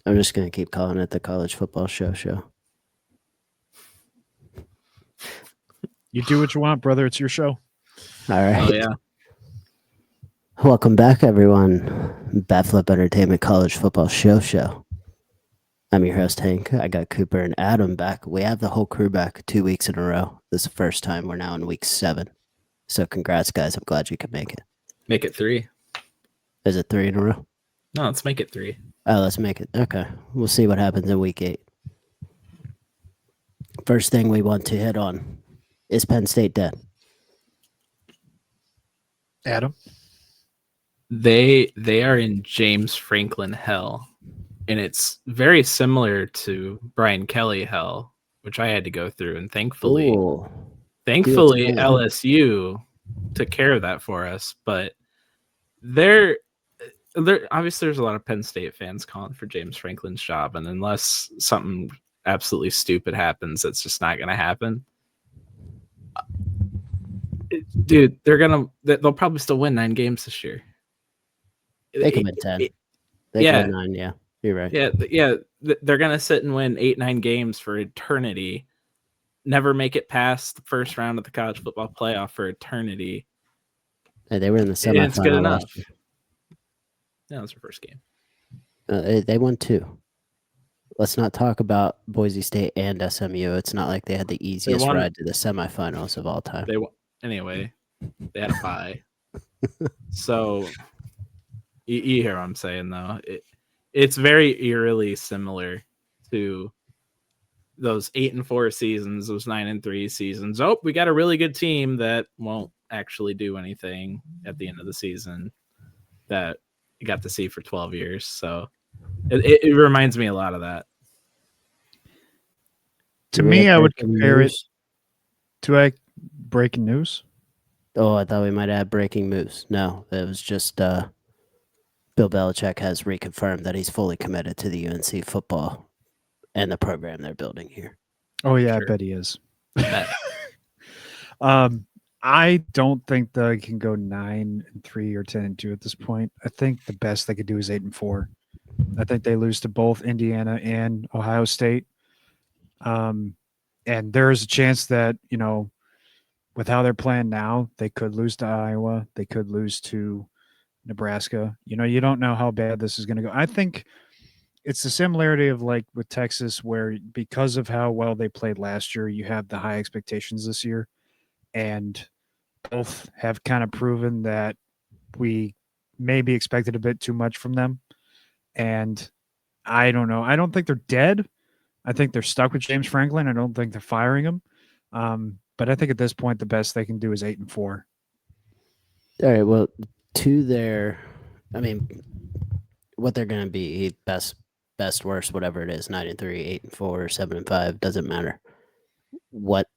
I'm just going to keep calling it the College Football Show. You do what you want, brother. It's your show. All right. Oh, yeah. Welcome back, everyone. Batflip Entertainment College Football Show. I'm your host, Hank. I got Cooper and Adam back. We have the whole crew back 2 weeks in a row. This is the first time. We're now in week 7. So congrats, guys. I'm glad you could make it. Make it 3. Is it 3 in a row? No, let's make it 3. Oh, let's make it. Okay. We'll see what happens in week 8. First thing we want to hit on is Penn State dead. Adam? They are in James Franklin hell. And it's very similar to Brian Kelly hell, which I had to go through. And thankfully, LSU took care of that for us. But there obviously there's a lot of Penn State fans calling for James Franklin's job. And unless something absolutely stupid happens, it's just not going to happen. Dude, they'll probably still win 9 games this year. They can win 10. They can win 9, yeah. You're right. Yeah. They're gonna sit and win 8-9 games for eternity. Never make it past the first round of the college football playoff for eternity. Hey, they were in the semifinal. It's good enough. Yeah, that's their first game. They won 2. Let's not talk about Boise State and SMU. It's not like they had the easiest ride to the semifinals of all time. Anyway, they had a bye. So you hear what I'm saying, though. It's very eerily similar to those 8-4 seasons, those 9-3 seasons. Oh, we got a really good team that won't actually do anything at the end of the season that you got to see for 12 years. So it reminds me a lot of that. To me, I would compare it to breaking news. Oh, I thought we might add breaking moves. No, it was just Bill Belichick has reconfirmed that he's fully committed to the UNC football and the program they're building here. Oh, yeah, sure. I bet he is. I don't think they can go 9-3 or 10-2 at this point. I think the best they could do is 8-4. I think they lose to both Indiana and Ohio State. And there is a chance that, with how they're playing now, they could lose to Iowa. They could lose to Nebraska. You don't know how bad this is going to go. I think it's the similarity of like with Texas, where because of how well they played last year, you have the high expectations this year, and both have kind of proven that we maybe expected a bit too much from them. And I don't know. I don't think they're dead. I think they're stuck with James Franklin. I don't think they're firing him. But I think at this point, the best they can do is 8-4. All right. Well, what they're going to be, best, worst, whatever it is, 9-3, 8-4, 7-5, doesn't matter what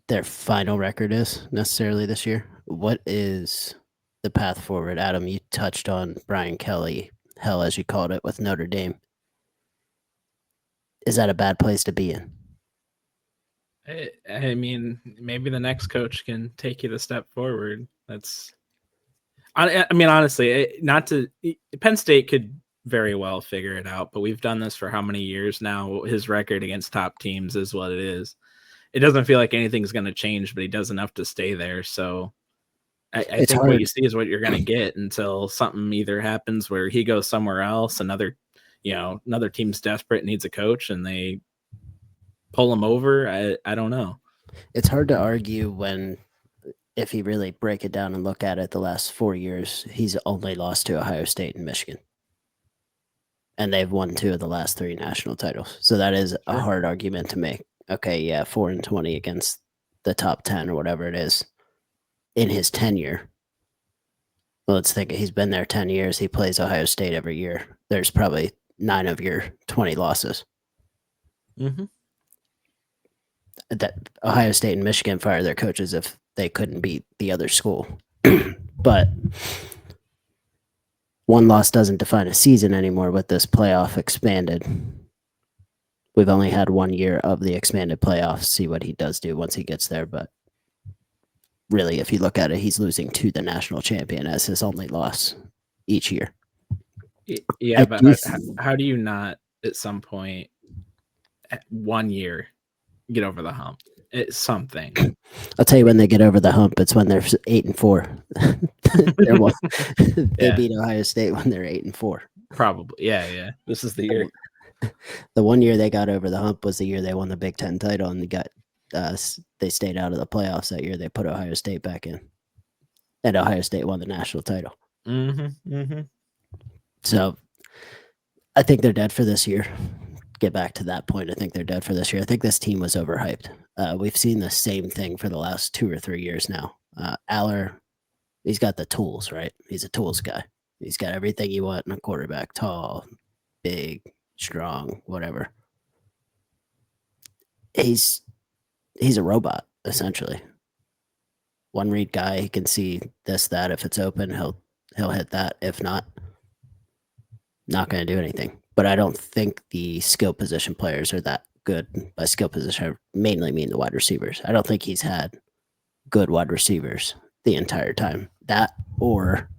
their final record is necessarily this year. What is the path forward? Adam, you touched on Brian Kelly, hell, as you called it, with Notre Dame. Is that a bad place to be in? I mean, maybe the next coach can take you the step forward. Honestly, Penn State could very well figure it out, but we've done this for how many years now? His record against top teams is what it is. It doesn't feel like anything's going to change, but he does enough to stay there. So I think hard. What you see is what you're going to get until something either happens where he goes somewhere else, another team's desperate, needs a coach, and they pull him over. I don't know. It's hard to argue if you really break it down and look at it, the last 4 years, he's only lost to Ohio State and Michigan. And they've won 2 of the last 3 national titles. So that is a hard argument to make. Okay, yeah, 4-20 against the top 10 or whatever it is in his tenure. Well, let's think he's been there 10 years. He plays Ohio State every year. There's probably 9 of your 20 losses. Mm-hmm. That Ohio State and Michigan fire their coaches if they couldn't beat the other school. But one loss doesn't define a season anymore with this playoff expanded. We've only had 1 year of the expanded playoffs. See what he does do once he gets there. But really, if you look at it, he's losing to the national champion as his only loss each year. Yeah, I but do how do you not at some point, 1 year, get over the hump? It's something. I'll tell you when they get over the hump. It's when they're 8-4. They Yeah. beat Ohio State when they're 8-4. Probably. Yeah. This is the year. The 1 year they got over the hump was the year they won the Big Ten title, and they stayed out of the playoffs that year. They put Ohio State back in, and Ohio State won the national title. Mm-hmm. So I think they're dead for this year. Get back to that point. I think they're dead for this year. I think this team was overhyped. We've seen the same thing for the last 2 or 3 years now. Aller, he's got the tools, right? He's a tools guy. He's got everything you want in a quarterback: tall, big, strong, whatever. He's a robot, essentially. One read guy. He can see this, that. If it's open, he'll hit that. If not going to do anything. But I don't think the skill position players are that good. By skill position, I mainly mean the wide receivers. I don't think he's had good wide receivers the entire time. That, or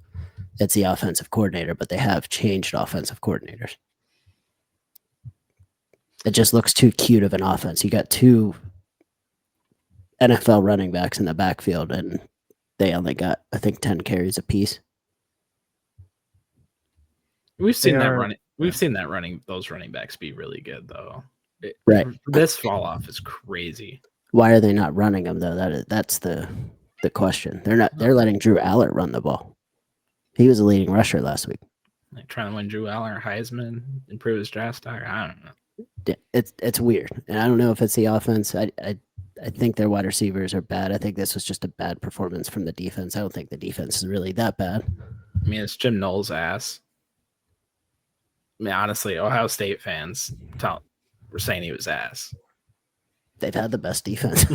it's the offensive coordinator, but they have changed offensive coordinators. It just looks too cute of an offense. You got 2 NFL running backs in the backfield, and they only got, I think, 10 carries apiece. We've seen those running backs be really good though. Right. This fall off is crazy. Why are they not running them though? That's the question. They're letting Drew Aller run the ball. He was a leading rusher last week. Like trying to win Drew Aller, Heisman, improve his draft stock. I don't know. It's weird, and I don't know if it's the offense. I think their wide receivers are bad. I think this was just a bad performance from the defense. I don't think the defense is really that bad. I mean, it's Jim Knowles' ass. I mean, honestly, Ohio State fans were saying he was ass. They've had the best defense.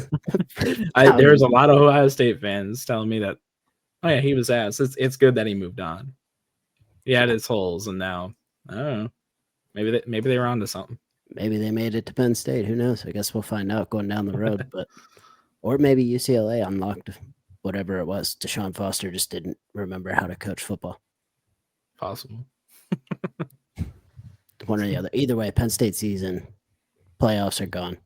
There was a lot of Ohio State fans telling me that, oh yeah, he was ass. It's good that he moved on. He had his holes, and now I don't know. Maybe they were onto something. Maybe they made it to Penn State. Who knows? I guess we'll find out going down the road. Or maybe UCLA unlocked whatever it was. Deshaun Foster just didn't remember how to coach football. Possible. One or the other. Either way, Penn State season, playoffs are gone.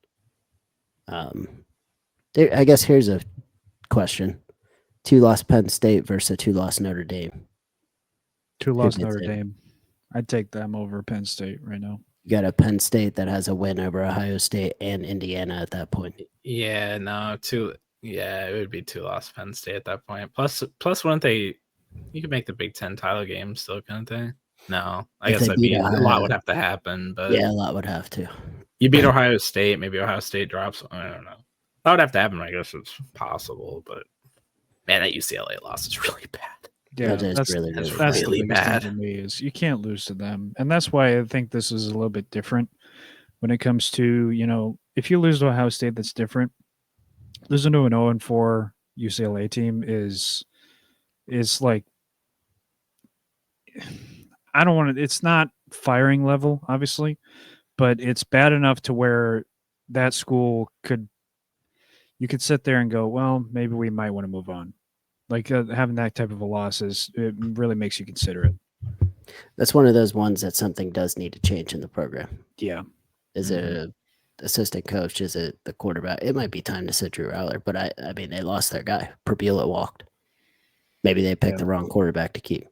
I guess here's a question: 2-loss Penn State versus a 2-loss Notre Dame. 2-loss Notre Dame. I'd take them over Penn State right now. You got a Penn State that has a win over Ohio State and Indiana at that point. Yeah, no, it would be 2-loss Penn State at that point. Plus, wouldn't they? You could make the Big Ten title game still, couldn't they? No, I guess a lot would have to happen. But yeah, a lot would have to. You beat Ohio State, maybe Ohio State drops. I don't know. That would have to happen. I guess it's possible, but man, that UCLA loss is really bad. Yeah, that's really bad. To me is you can't lose to them, and that's why I think this is a little bit different when it comes to if you lose to Ohio State, that's different. Losing to an 0-4 UCLA team is like, I don't want to. It's not firing level, obviously, but it's bad enough to where that school you could sit there and go, well, maybe we might want to move on. Like having that type of a loss it really makes you consider it. That's one of those ones that something does need to change in the program. Yeah. Is it an assistant coach? Is it the quarterback? It might be time to sit Drew Aller, but I mean, they lost their guy. Perbula walked. Maybe they picked the wrong quarterback to keep.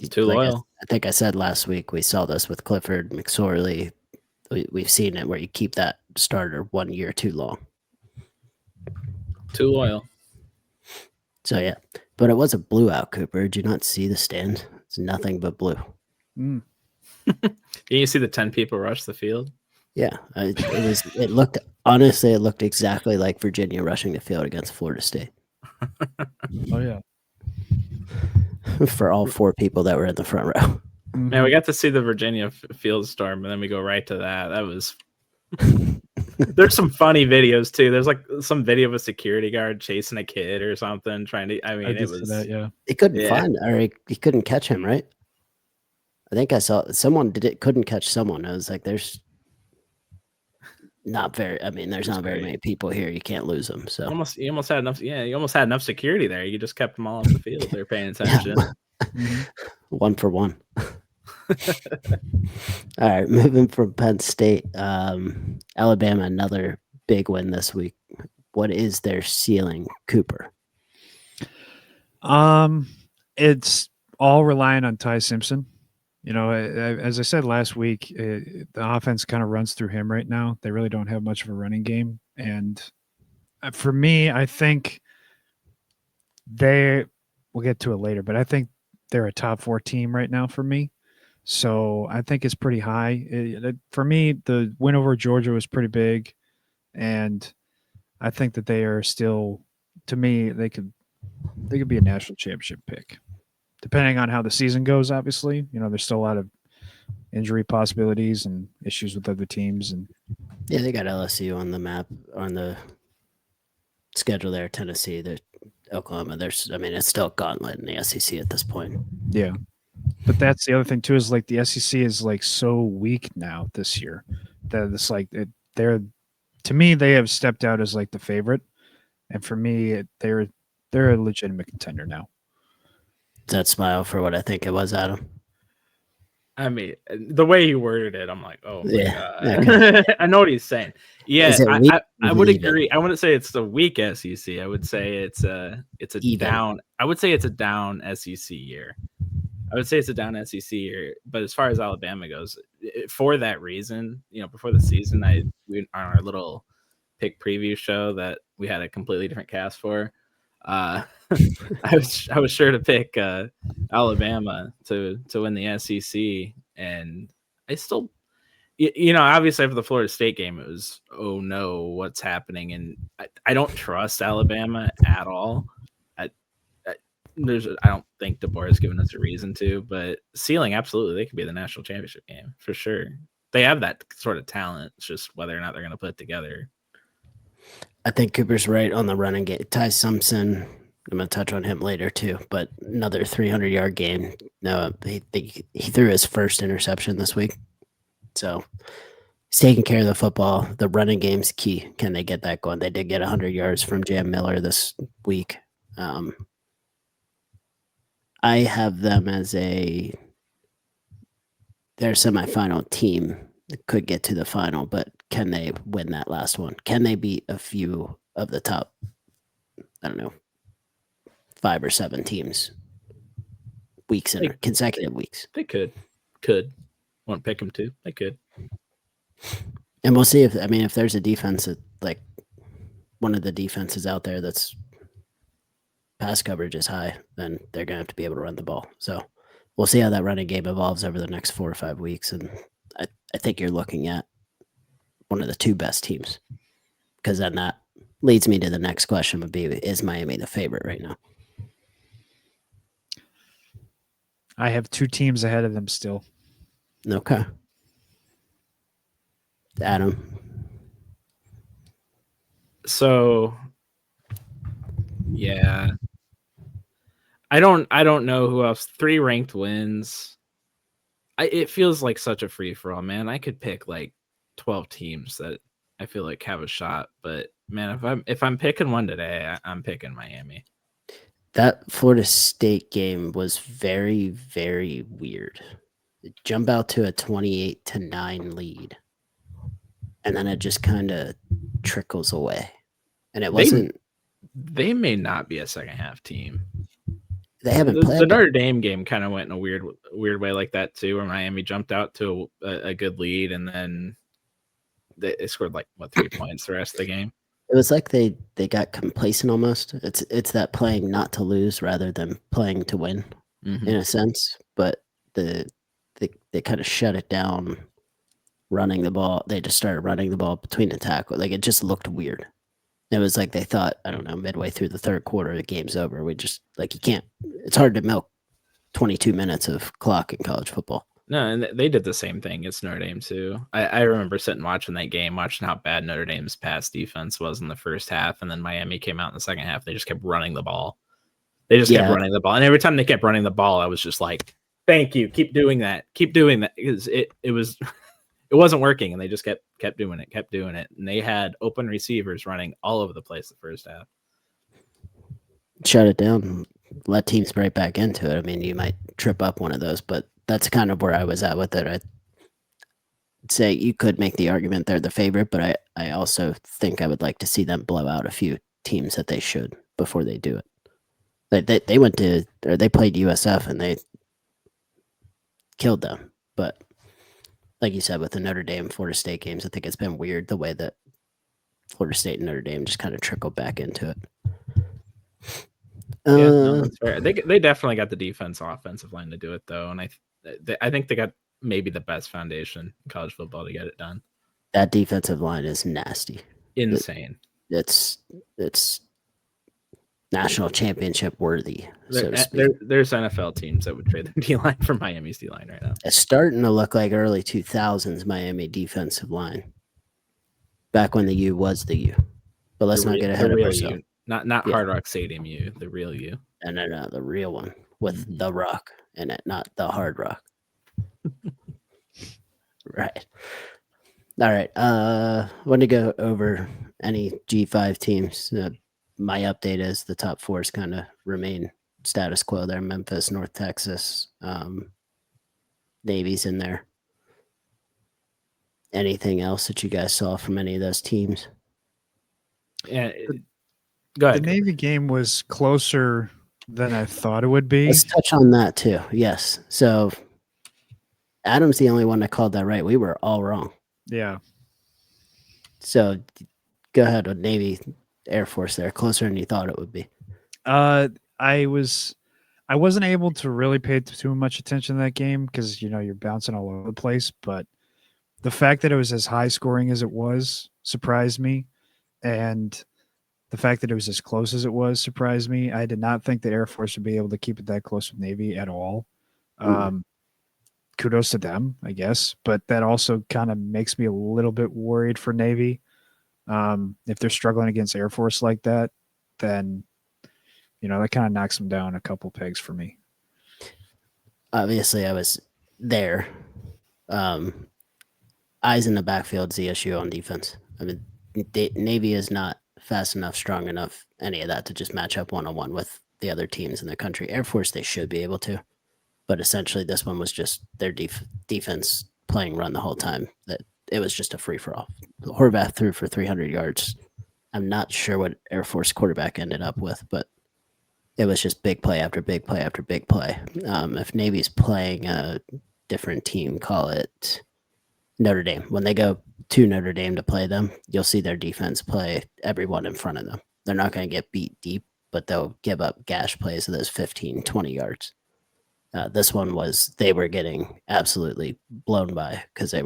Too loyal. I think I said last week, we saw this with Clifford, McSorley. We've seen it where you keep that starter 1 year too long. Too loyal. So, yeah. But it was a blue out, Cooper. Did you not see the stand? It's nothing but blue. Mm. Did you see the 10 people rush the field? Yeah. It looked exactly like Virginia rushing the field against Florida State. Oh, yeah. For all 4 people that were in the front row. Man, we got to see the Virginia field storm, and then we go right to that. That was... There's some funny videos too. There's like some video of a security guard chasing a kid or something, trying to. I mean, it was that, yeah. He couldn't find, or he couldn't catch him, right? I think I saw someone couldn't catch someone. I was like, there's not very. I mean, there's not very many people here. You can't lose them. So you almost had enough. Yeah, you almost had enough security there. You just kept them all off the field. They're paying attention. 1 for 1. All right, moving from Penn State, Alabama, another big win this week. What is their ceiling, Cooper? It's all relying on Ty Simpson. You know, as I said last week, the offense kind of runs through him right now. They really don't have much of a running game, and for me, I think we'll get to it later, but I think they're a top 4 team right now for me. So I think it's pretty high. For me, the win over Georgia was pretty big, and I think that they are still, to me, they could be a national championship pick, depending on how the season goes. Obviously, you know, there's still a lot of injury possibilities and issues with other teams, and Yeah, they got LSU on the map on the schedule there. Tennessee, there's Oklahoma. It's still a gauntlet in the SEC at this point. yeah. But that's the other thing too, is like the SEC is like so weak now this year that it's like they're, to me, they have stepped out as like the favorite, and for me, they're a legitimate contender now. Does that smile for what I think it was, Adam? I mean, the way he worded it, I'm like, oh my Yeah, god. okay. I know what he's saying. Yeah, Is it weak I or would even? agree. I wouldn't say it's the weak SEC. I would say it's a Even. down. I would say it's a down SEC year. But as far as Alabama goes, for that reason, you know, before the season, we on our little pick preview show that we had a completely different cast for. I was sure to pick Alabama to win the SEC, and I still, you know, obviously after the Florida State game, it was, oh no, what's happening? And I don't trust Alabama at all. I don't think DeBoer has given us a reason to, but ceiling, absolutely, they could be the national championship game for sure. They have that sort of talent. It's just whether or not they're going to put it together. I think Cooper's right on the running game. Ty Simpson, I'm going to touch on him later too, but another 300-yard game. No, he threw his first interception this week. So he's taking care of the football. The running game's key. Can they get that going? They did get 100 yards from Jam Miller this week. I have them as their semifinal team that could get to the final, but can they win that last one? Can they beat a few of the top, 5 or 7 teams consecutive weeks? They could. Won't pick them too. They could. And we'll see if there's a defense that, like, one of the defenses out there that's pass coverage is high, then they're going to have to be able to run the ball. So we'll see how that running game evolves over the next 4 or 5 weeks. And I think you're looking at one of the 2 best teams, because then that leads me to the next question would be, is Miami the favorite right now? I have 2 teams ahead of them still. Okay. Adam. So, yeah. I don't know who else. 3 ranked wins. It feels like such a free for all, man. I could pick like 12 teams that I feel like have a shot, but man, if I'm picking one today, I'm picking Miami. That Florida State game was very, very weird. Jump out to a 28-9 lead, and then it just kind of trickles away. And it wasn't. They may not be a second half team. They haven't played. The Notre Dame game kind of went in a weird way like that too, where Miami jumped out to a good lead, and then they scored like 3 points the rest of the game. It was like they got complacent almost. It's that playing not to lose rather than playing to win, in a sense. But they kind of shut it down, running the ball. They just started running the ball between the tackle. Like, it just looked weird. It was like they thought, I don't know, midway through the third quarter, the game's over. We just, like, you can't. It's hard to milk 22 minutes of clock in college football. No, and they did the same thing. It's Notre Dame too. I remember sitting watching that game, watching how bad Notre Dame's pass defense was in the first half, and then Miami came out in the second half. They just kept running the ball. Kept running the ball, and every time they kept running the ball, I was just like, "Thank you, keep doing that, because it wasn't working, and they just kept doing it, and they had open receivers running all over the place the first half. Shut it down. let teams break back into it. I mean, you might trip up one of those, but that's kind of where I was at with it. I'd say you could make the argument they're the favorite, but I also think I would like to see them blow out a few teams that they should before they do it. They went to, or they played USF and they killed them. But like you said, with the Notre Dame Florida State games, I think it's been weird the way that Florida State and Notre Dame just kind of trickled back into it. Yeah, no, that's fair. They definitely got the defense, offensive line to do it though, and I think they got maybe the best foundation in college football to get it done. That defensive line is nasty, Insane. It's national championship worthy, so to speak. There's NFL teams that would trade their D line for Miami's D line right now. It's starting to look like early 2000s Miami defensive line, back when the U was the U. But let's not get ahead of ourselves. U. Not Hard Rock Stadium U, the real U. And then the real one with the Rock in it, not the Hard Rock. Right. All right. Want to go over any G5 teams? My update is the top fours kind of remain status quo there. Memphis, North Texas, Navy's in there. Anything else that you guys saw from any of those teams? Yeah. Go ahead. The Navy game was closer than I thought it would be. Let's touch on that too. Yes. So Adam's the only one that called that right. We were all wrong. Yeah. So go ahead with Navy, Air Force there, closer than you thought it would be. I wasn't able to really pay too much attention to that game because you're bouncing all over the place. But the fact that it was as high scoring as it was surprised me, and the fact that it was as close as it was surprised me. I did not think the Air Force would be able to keep it that close with Navy at all. Kudos to them, I guess. But that also kind of makes me a little bit worried for Navy. If they're struggling against Air Force like that, then, that kind of knocks them down a couple pegs for me. Obviously, I was there. Eyes in the backfield's the issue on defense. I mean, Navy is not fast enough, strong enough, any of that to just match up one-on-one with the other teams in the country. Air Force, they should be able to. But essentially, this one was just their defense playing run the whole time. That it was just a free-for-all. Horvath threw for 300 yards. I'm not sure what Air Force quarterback ended up with, but it was just big play after big play after big play. If Navy's playing a different team, call it Notre Dame. When they go to Notre Dame to play them, you'll see their defense play everyone in front of them. They're not going to get beat deep, but they'll give up gash plays of those 15, 20 yards. This one they were getting absolutely blown by because they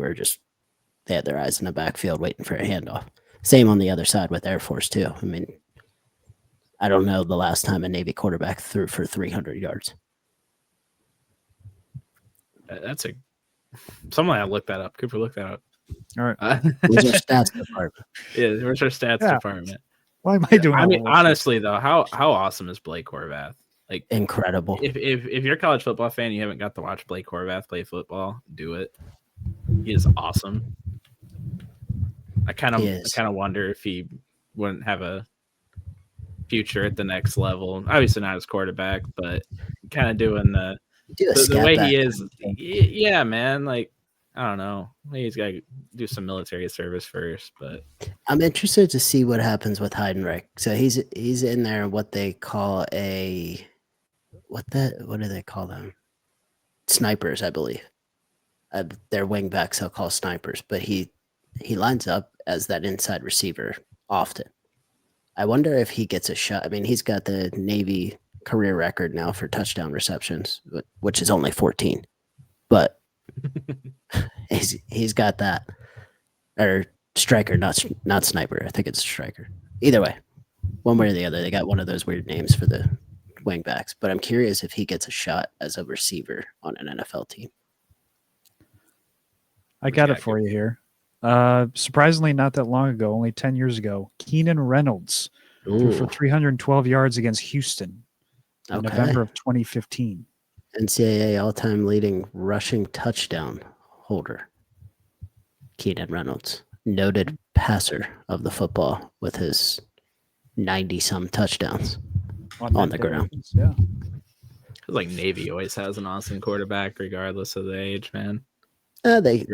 had their eyes in the backfield waiting for a handoff. Same on the other side with Air Force too. I mean, I don't know the last time a Navy quarterback threw for 300 yards. That's someone I looked that up. Cooper, look that up. All right. Where's our stats department? Yeah, where's our stats department? Why am I doing? I mean, honestly though, how awesome is Blake Horvath? Like, incredible. If you're a college football fan, you haven't got to watch Blake Horvath play football, do it. He is awesome. I kind of wonder if he wouldn't have a future at the next level. Obviously not as quarterback, but kind of doing the way he is. Yeah, man. Like, I don't know. Maybe he's got to do some military service first, but I'm interested to see what happens with Heidenreich. So he's in there what they call what do they call them? Snipers, I believe. Their wingbacks they'll call snipers, but he lines up as that inside receiver often. I wonder if he gets a shot. I mean, he's got the Navy career record now for touchdown receptions, which is only 14. But he's got that. Or striker, not sniper. I think it's striker. Either way, one way or the other, they got one of those weird names for the wingbacks. But I'm curious if he gets a shot as a receiver on an NFL team. I got it for you here. Surprisingly, not that long ago, only 10 years ago, Keenan Reynolds threw for 312 yards against Houston in November of 2015. NCAA all-time leading rushing touchdown holder. Keenan Reynolds, noted passer of the football with his 90-some touchdowns. on the ground. Yeah. Like Navy always has an awesome quarterback, regardless of the age, man. They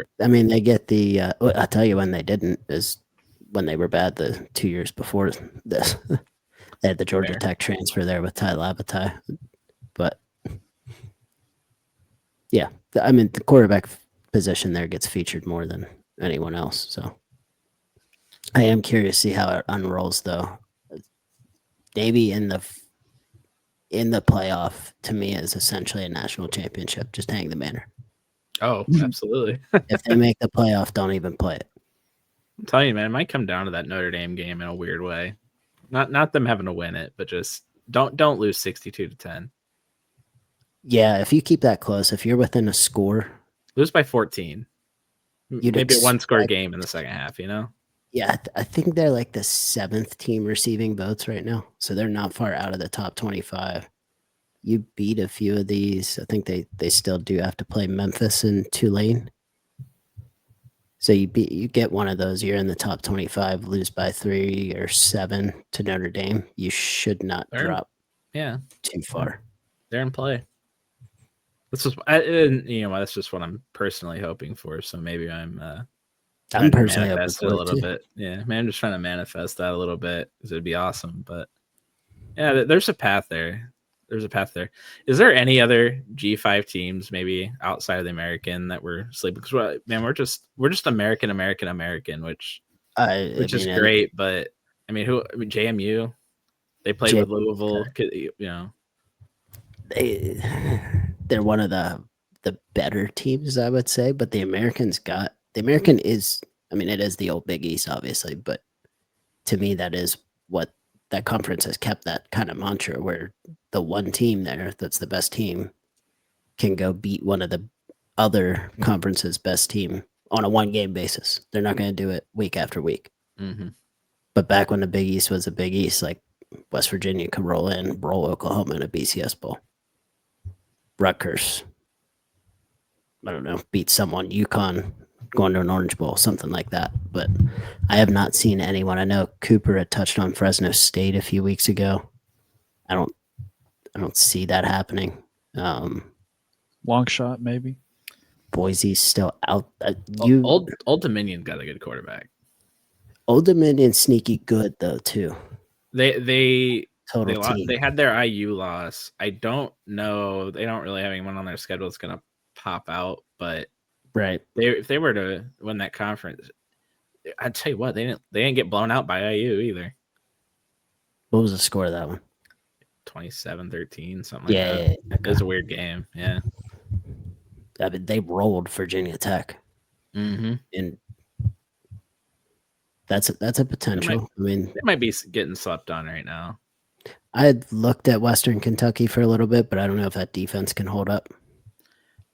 get the. I'll tell you when they didn't is when they were bad the 2 years before this. They had the Georgia Fair. Tech transfer there with Ty Labatai, but yeah, I mean the quarterback position there gets featured more than anyone else. So I am curious to see how it unrolls, though. Navy in the playoff to me is essentially a national championship. Just hang the banner. Oh, absolutely. If they make the playoff, don't even play it. I'm telling you, man, it might come down to that Notre Dame game in a weird way. Not them having to win it, but just don't lose 62-10. Yeah, if you keep that close, if you're within a score, Lose by 14. You'd Maybe a one-score expect- game in the second half, you know? yeah, I think they're like the 7th team receiving votes right now, so they're not far out of the top 25. You beat a few of these. I think they still do have to play Memphis and Tulane. So you get one of those, you're in the top 25, lose by 3 or 7 to Notre Dame. You should not drop Yeah, too far. they're in play. That's just that's just what I'm personally hoping for. So maybe I'm personally hoping manifest it for a it little too. bit. Yeah, man, I'm just trying to manifest that a little bit because it'd be awesome. But yeah, there's a path there. There's a path there. Is there any other G5 teams maybe outside of the American that we're sleeping? Because man, we're just American, which is great. But I mean, JMU? They played with Louisville. You know, they're one of the better teams, I would say. But the American is, I mean, it is the old Big East, obviously. But to me, that is what that conference has kept, that kind of mantra where the one team there that's the best team can go beat one of the other conference's best team on a 1-game basis. They're not going to do it week after week. mm-hmm. But back when the Big East was the Big East, like West Virginia could roll Oklahoma in a BCS bowl. Rutgers, I don't know, beat someone, UConn going to an Orange Bowl, something like that. But I have not seen anyone. I know Cooper had touched on Fresno State a few weeks ago. I don't see that happening. Long shot, maybe. Boise's still out. Old Dominion got a good quarterback. Old Dominion sneaky good though too. They team. They had their IU loss. I don't know. They don't really have anyone on their schedule that's gonna pop out, but right. If they were to win that conference, I'd tell you what, they didn't get blown out by IU either. What was the score of that one? 27-13, something like that. Yeah. It was a weird game. Yeah. I mean, they rolled Virginia Tech. Mm-hmm. And that's a potential. They might be getting slept on right now. I had looked at Western Kentucky for a little bit, but I don't know if that defense can hold up.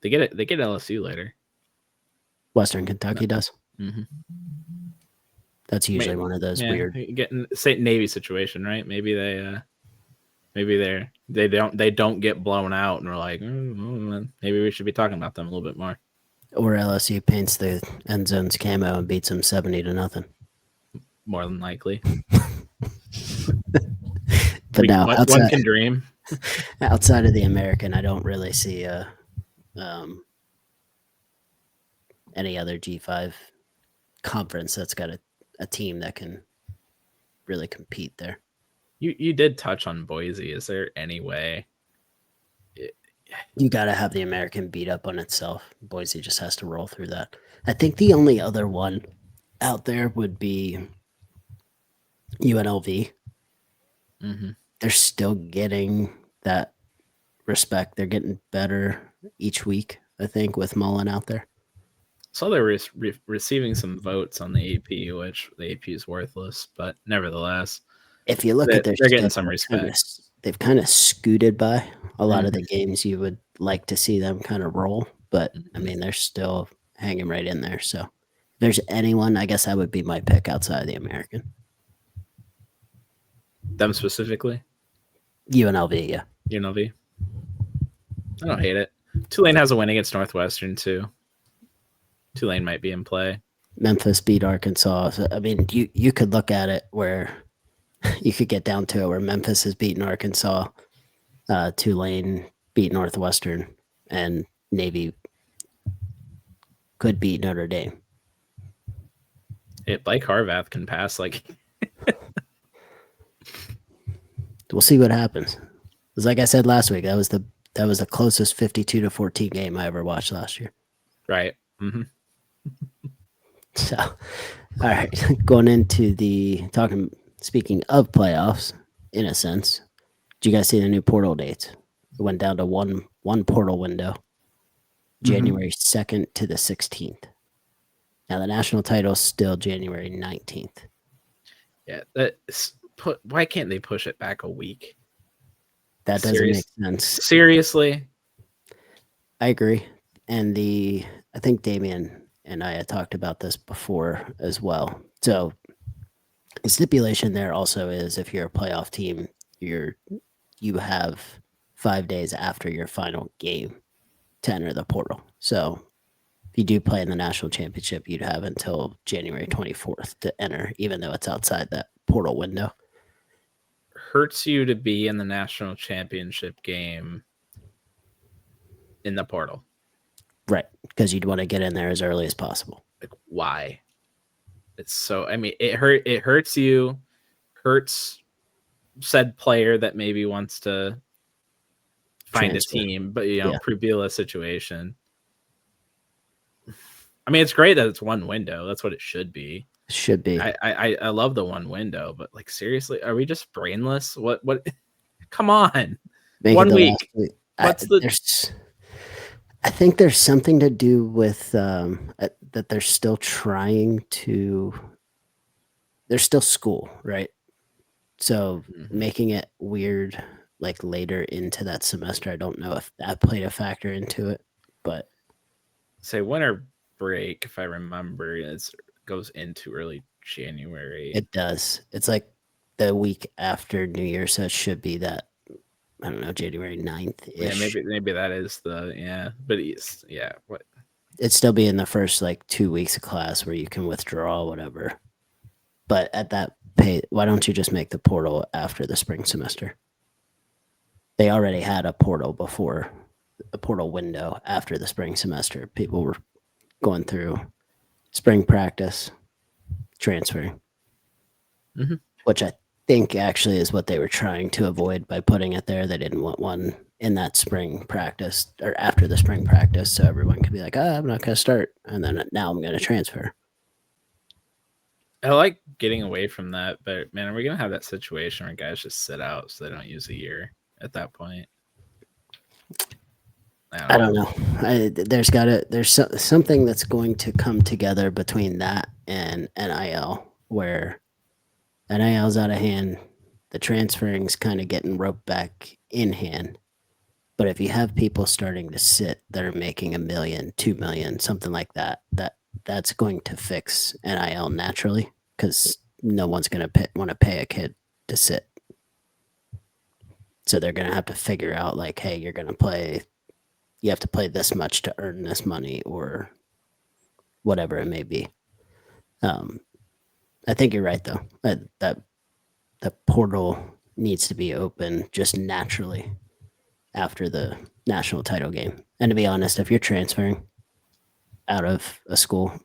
They get LSU later. Western Kentucky does. Mm-hmm. That's usually one of those weird getting Navy situation, right? Maybe they don't get blown out, and we're like, maybe we should be talking about them a little bit more. Or LSU paints the end zone's camo and beats them 70-0. More than likely. But now one can dream. Outside of the American, I don't really see any other G5 conference that's got a team that can really compete there. You did touch on Boise. Is there any way? You got to have the American beat up on itself. Boise just has to roll through that. I think the only other one out there would be UNLV. Mm-hmm. They're still getting that respect. They're getting better each week, I think, with Mullen out there. So they're receiving some votes on the AP, which the AP is worthless, but nevertheless, if you look at their they're getting some respect. They've kind of scooted by a lot of the games you would like to see them kind of roll, but I mean, they're still hanging right in there. So if there's anyone, I guess that would be my pick outside of the American. Them specifically? UNLV, yeah. UNLV. I don't hate it. Tulane has a win against Northwestern too. Tulane might be in play. Memphis beat Arkansas. So, I mean, you could look at it where You could get down to it where Memphis has beaten Arkansas, Tulane beat Northwestern, and Navy could beat Notre Dame. Blake Harvath can pass like We'll see what happens. Because like I said last week, that was the closest 52-14 game I ever watched last year. right. Mm-hmm. So, all right, going into speaking of playoffs, in a sense, did you guys see the new portal dates? It went down to one portal window, January 2nd to the 16th. Now the national title is still January 19th. Yeah, why can't they push it back a week? That doesn't make sense. Seriously? I agree. And I think Damien and I had talked about this before as well. So the stipulation there also is if you're a playoff team, you have 5 days after your final game to enter the portal. So if you do play in the national championship, you'd have until January 24th to enter, even though it's outside that portal window. Hurts you to be in the national championship game in the portal. Right, because you'd want to get in there as early as possible. Like, why? It's so, I mean, it hurts you, hurts said player that maybe wants to find Transfer. a team, but Prubila situation. I mean, it's great that it's one window. That's what it should be. Should be. I love the one window, but like seriously, are we just brainless? What? Come on, Make 1 week. I think there's something to do with that they're still trying to. There's still school, right? So making it weird, like later into that semester, I don't know if that played a factor into it, but say winter break, if I remember, it goes into early January. It does. It's like the week after New Year, so it should be that, I don't know, January 9th. Yeah, maybe that is but what? It'd still be in the first like 2 weeks of class where you can withdraw whatever. But at that pay, why don't you just make the portal after the spring semester? They already had a portal before, a portal window after the spring semester. People were going through spring practice, transferring, which I think actually is what they were trying to avoid by putting it there. They didn't want one in that spring practice or after the spring practice, so everyone could be like, I'm not going to start, and then now I'm going to transfer. I like getting away from that, but man, are we going to have that situation where guys just sit out so they don't use a year at that point? I don't know. There's something that's going to come together between that and NIL, where NIL's out of hand, the transferring's kind of getting roped back in hand. But if you have people starting to sit that are making $1 million, $2 million, something like that, that's going to fix NIL naturally, because no one's going to want to pay a kid to sit. So they're going to have to figure out like, hey, you have to play this much to earn this money, or whatever it may be. I think you're right though. That the portal needs to be open just naturally after the national title game. And to be honest, if you're transferring out of a school,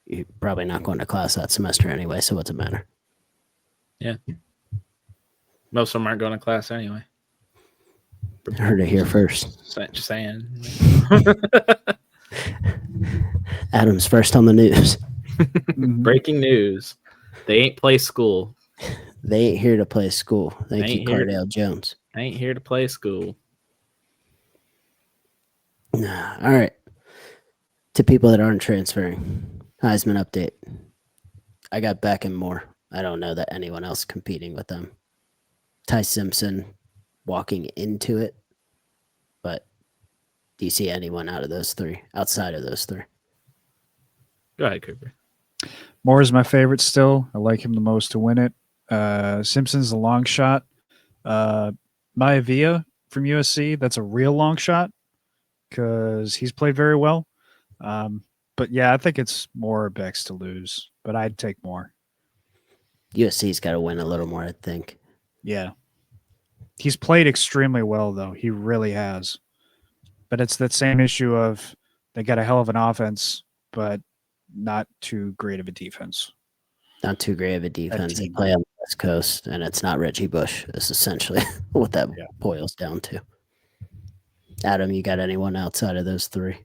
you're probably not going to class that semester anyway, so what's it matter? Yeah. Most of them aren't going to class anyway. Heard it here first. Just saying. Adam's first on the news. Breaking news. They ain't play school. They ain't here to play school. Thank you, Cardale Jones. I ain't here to play school. All right. To people that aren't transferring, Heisman update. I got Beck and Moore. I don't know that anyone else competing with them. Ty Simpson walking into it, but do you see anyone outside of those three? Go ahead, Cooper. Moore is my favorite still. I like him the most to win it. Simpson's a long shot. Maivia from USC, that's a real long shot because he's played very well. But yeah, I think it's Moore or Beck's to lose, but I'd take Moore. USC's got to win a little more, I think. Yeah. He's played extremely well, though. He really has. But it's that same issue of they got a hell of an offense, but not too great of a defense. Not too great of a defense. They team. play on the West Coast, and it's not Reggie Bush. Is essentially what that boils down to. Adam, you got anyone outside of those three?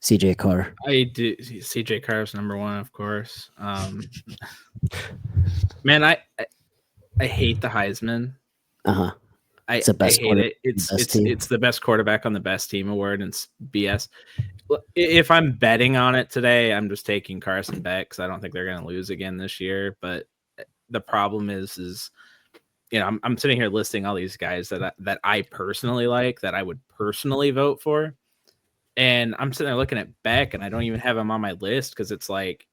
CJ Carr. I do. CJ Carr's number one, of course. Man, I hate the Heisman. Uh-huh. I hate it. It's the best quarterback on the best team award, and it's BS. If I'm betting on it today, I'm just taking Carson Beck because I don't think they're going to lose again this year. But the problem is I'm sitting here listing all these guys that I personally like, that I would personally vote for, and I'm sitting there looking at Beck, and I don't even have him on my list because it's like,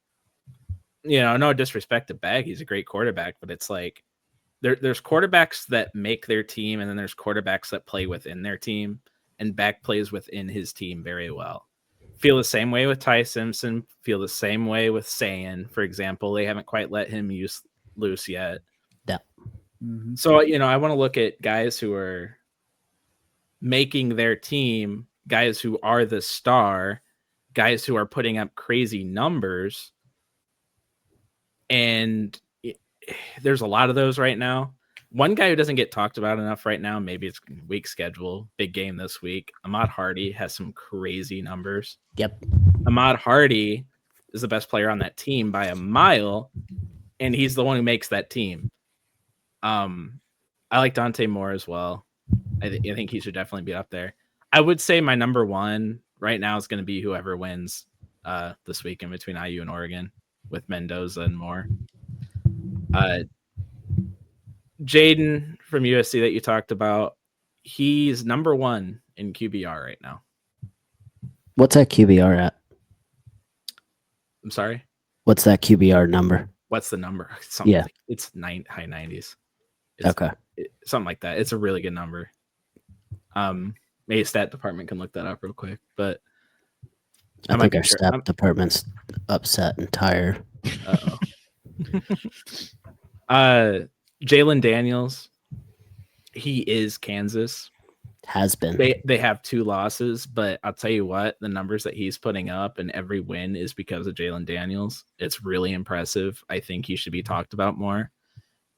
no disrespect to Beck, he's a great quarterback, but it's like there's quarterbacks that make their team, and then there's quarterbacks that play within their team, and Beck plays within his team very well. Feel the same way with Ty Simpson. Feel the same way with Sayan, for example. They haven't quite let him loose yet. Yeah. Mm-hmm. So, I want to look at guys who are making their team, guys who are the star, guys who are putting up crazy numbers. And there's a lot of those right now. One guy who doesn't get talked about enough right now, maybe it's week schedule, big game this week. Ahmad Hardy has some crazy numbers. Yep. Ahmad Hardy is the best player on that team by a mile, and he's the one who makes that team. I like Dante Moore as well. I think he should definitely be up there. I would say my number one right now is going to be whoever wins this weekend between IU and Oregon with Mendoza and Moore. Jaden from USC that you talked about, he's number one in QBR right now. What's that QBR at? I'm sorry? What's that QBR number? What's the number? It's high 90s. Okay. Something like that. It's a really good number. Maybe stat department can look that up real quick, but I think our stat department's upset and tired. Jalen Daniels, he is Kansas. Has been. They have 2 losses, but I'll tell you what, the numbers that he's putting up and every win is because of Jalen Daniels. It's really impressive. I think he should be talked about more.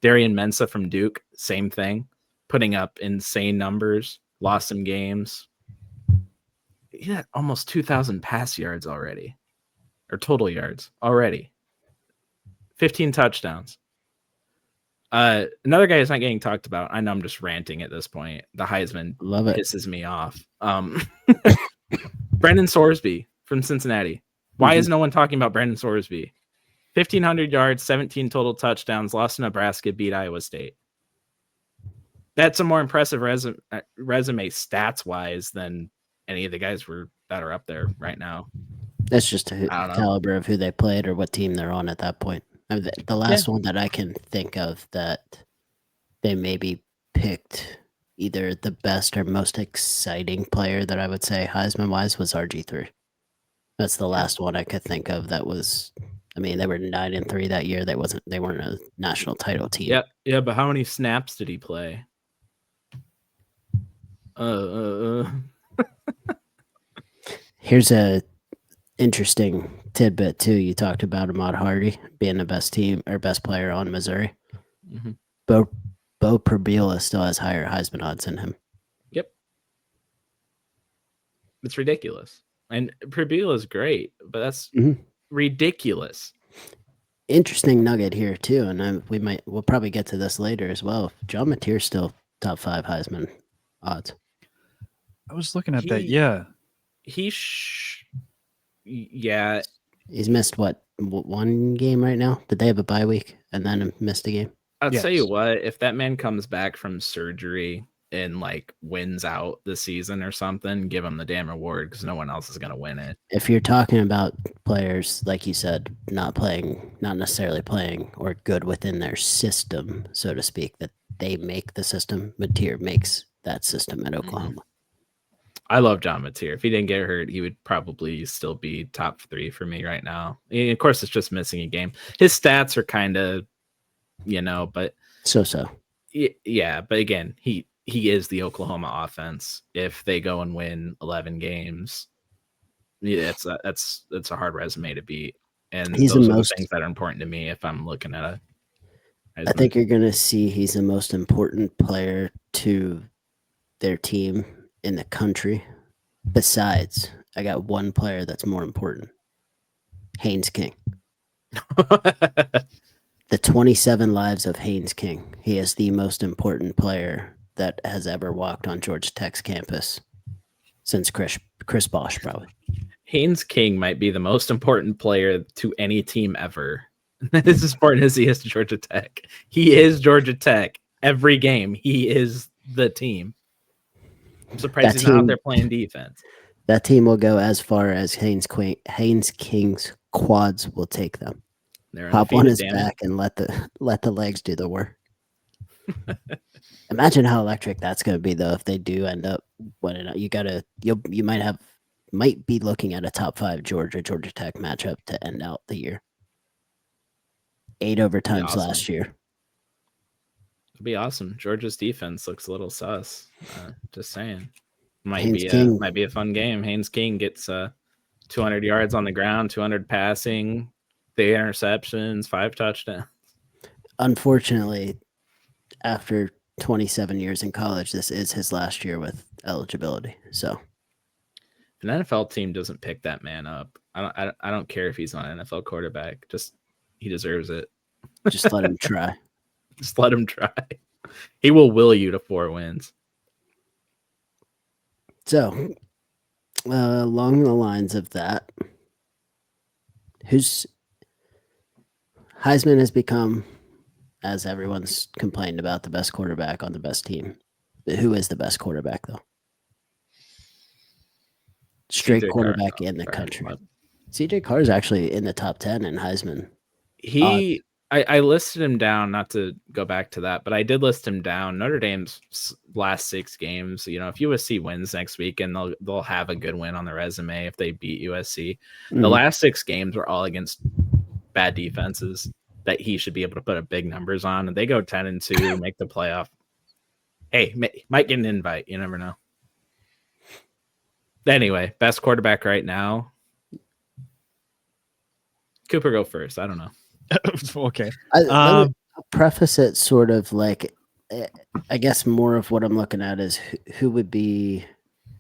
Darian Mensah from Duke, same thing, putting up insane numbers, lost some games. He had almost 2,000 pass yards already, or total yards already. 15 touchdowns. Another guy who's not getting talked about. I know I'm just ranting at this point. The Heisman pisses me off. Brendan Sorsby from Cincinnati. Why is no one talking about Brendan Sorsby? 1,500 yards, 17 total touchdowns, lost to Nebraska, beat Iowa State. That's a more impressive resume stats-wise than any of the guys that are up there right now. That's just a caliber of who they played or what team they're on at that point. I mean, the last one that I can think of that they maybe picked either the best or most exciting player that I would say Heisman-wise was RG3. That's the last one I could think of that was. I mean, they were 9-3 that year. They weren't a national title team. Yeah, but how many snaps did he play? Here's a interesting tidbit too. You talked about Ahmad Hardy being the best player on Missouri. Mm-hmm. Bo Prabila still has higher Heisman odds than him. Yep, it's ridiculous. And Prabila is great, but that's ridiculous. Interesting nugget here too, and we'll probably get to this later as well. John Mateer's still top 5 Heisman odds. I was looking at that. Yeah, he's missed one game right now. Did they have a bye week and then missed a game? I'll tell you what, if that man comes back from surgery and wins out the season or something, give him the damn award because no one else is going to win it. If you're talking about players, like you said, not necessarily playing or good within their system, so to speak, that they make the system, Mateer makes that system at Oklahoma. I love John Mateer. If he didn't get hurt, he would probably still be top 3 for me right now. And of course, it's just missing a game. His stats are kind of but So. yeah, but again, he is the Oklahoma offense. If they go and win 11 games, yeah, that's a hard resume to beat. And He's those the are the most. things that are important to me if I'm looking at a I think you're going to see he's the most important player to their team in the country. Besides, I got one player that's more important. Haynes King. The 27 lives of Haynes King. He is the most important player that has ever walked on Georgia Tech's campus since Chris Bosch, probably. Haynes King might be the most important player to any team ever. As important as he is to Georgia Tech. He is Georgia Tech every game. He is the team. I'm surprised he's not out there playing defense. That team will go as far as Haynes King's quads will take them. Hop on his back and let the legs do the work. Imagine how electric that's going to be, though, if they do end up winning. You might be looking at a top 5 Georgia Tech matchup to end out the year. 8 overtimes last year. It'd be awesome. Georgia's defense looks a little sus. Just saying, might be a fun game. Haynes King gets 200 yards on the ground, 200 passing, 3 interceptions, 5 touchdowns. Unfortunately, after 27 years in college, this is his last year with eligibility. So, if an NFL team doesn't pick that man up, I don't care if he's not an NFL quarterback. Just he deserves it. Just let him try. Just let him try. He will you to 4 wins. So, along the lines of that, Heisman has become, as everyone's complained about, the best quarterback on the best team. But who is the best quarterback, though? Straight quarterback in the country. CJ Carr is actually in the top 10 in Heisman. I listed him down, not to go back to that, but I did list him down. Notre Dame's last 6 games, if USC wins next week, and they'll have a good win on the resume if they beat USC. The last 6 games were all against bad defenses that he should be able to put up big numbers on, and they go 10-2, make the playoff. Hey, might get an invite. You never know. Anyway, best quarterback right now. Cooper, go first. I don't know. Okay. Let me preface it sort of like, I guess more of what I'm looking at is who would be,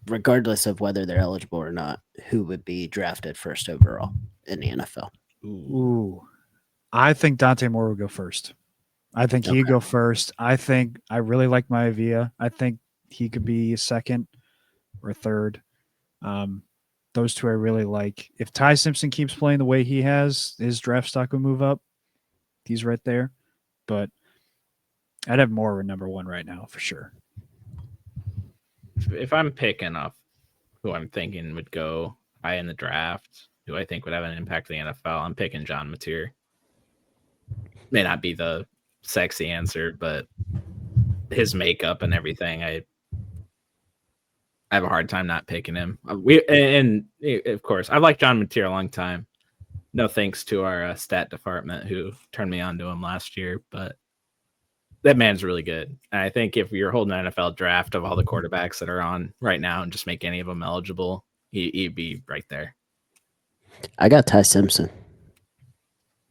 regardless of whether they're eligible or not, who would be drafted first overall in the NFL. Ooh. I think Dante Moore would go first. I think he'd go first. I really like Maivia. I think he could be second or third. Those two I really like. If Ty Simpson keeps playing the way he has, his draft stock will move up. He's right there. But I'd have Moore at number 1 right now for sure. If I'm picking up who I'm thinking would go high in the draft, who I think would have an impact on the NFL, I'm picking John Mateer. May not be the sexy answer, but his makeup and everything, I have a hard time not picking him. And of course, I've liked John Mateer a long time. No thanks to our stat department who turned me on to him last year, but that man's really good. And I think if you're holding an NFL draft of all the quarterbacks that are on right now and just make any of them eligible, he'd be right there. I got Ty Simpson.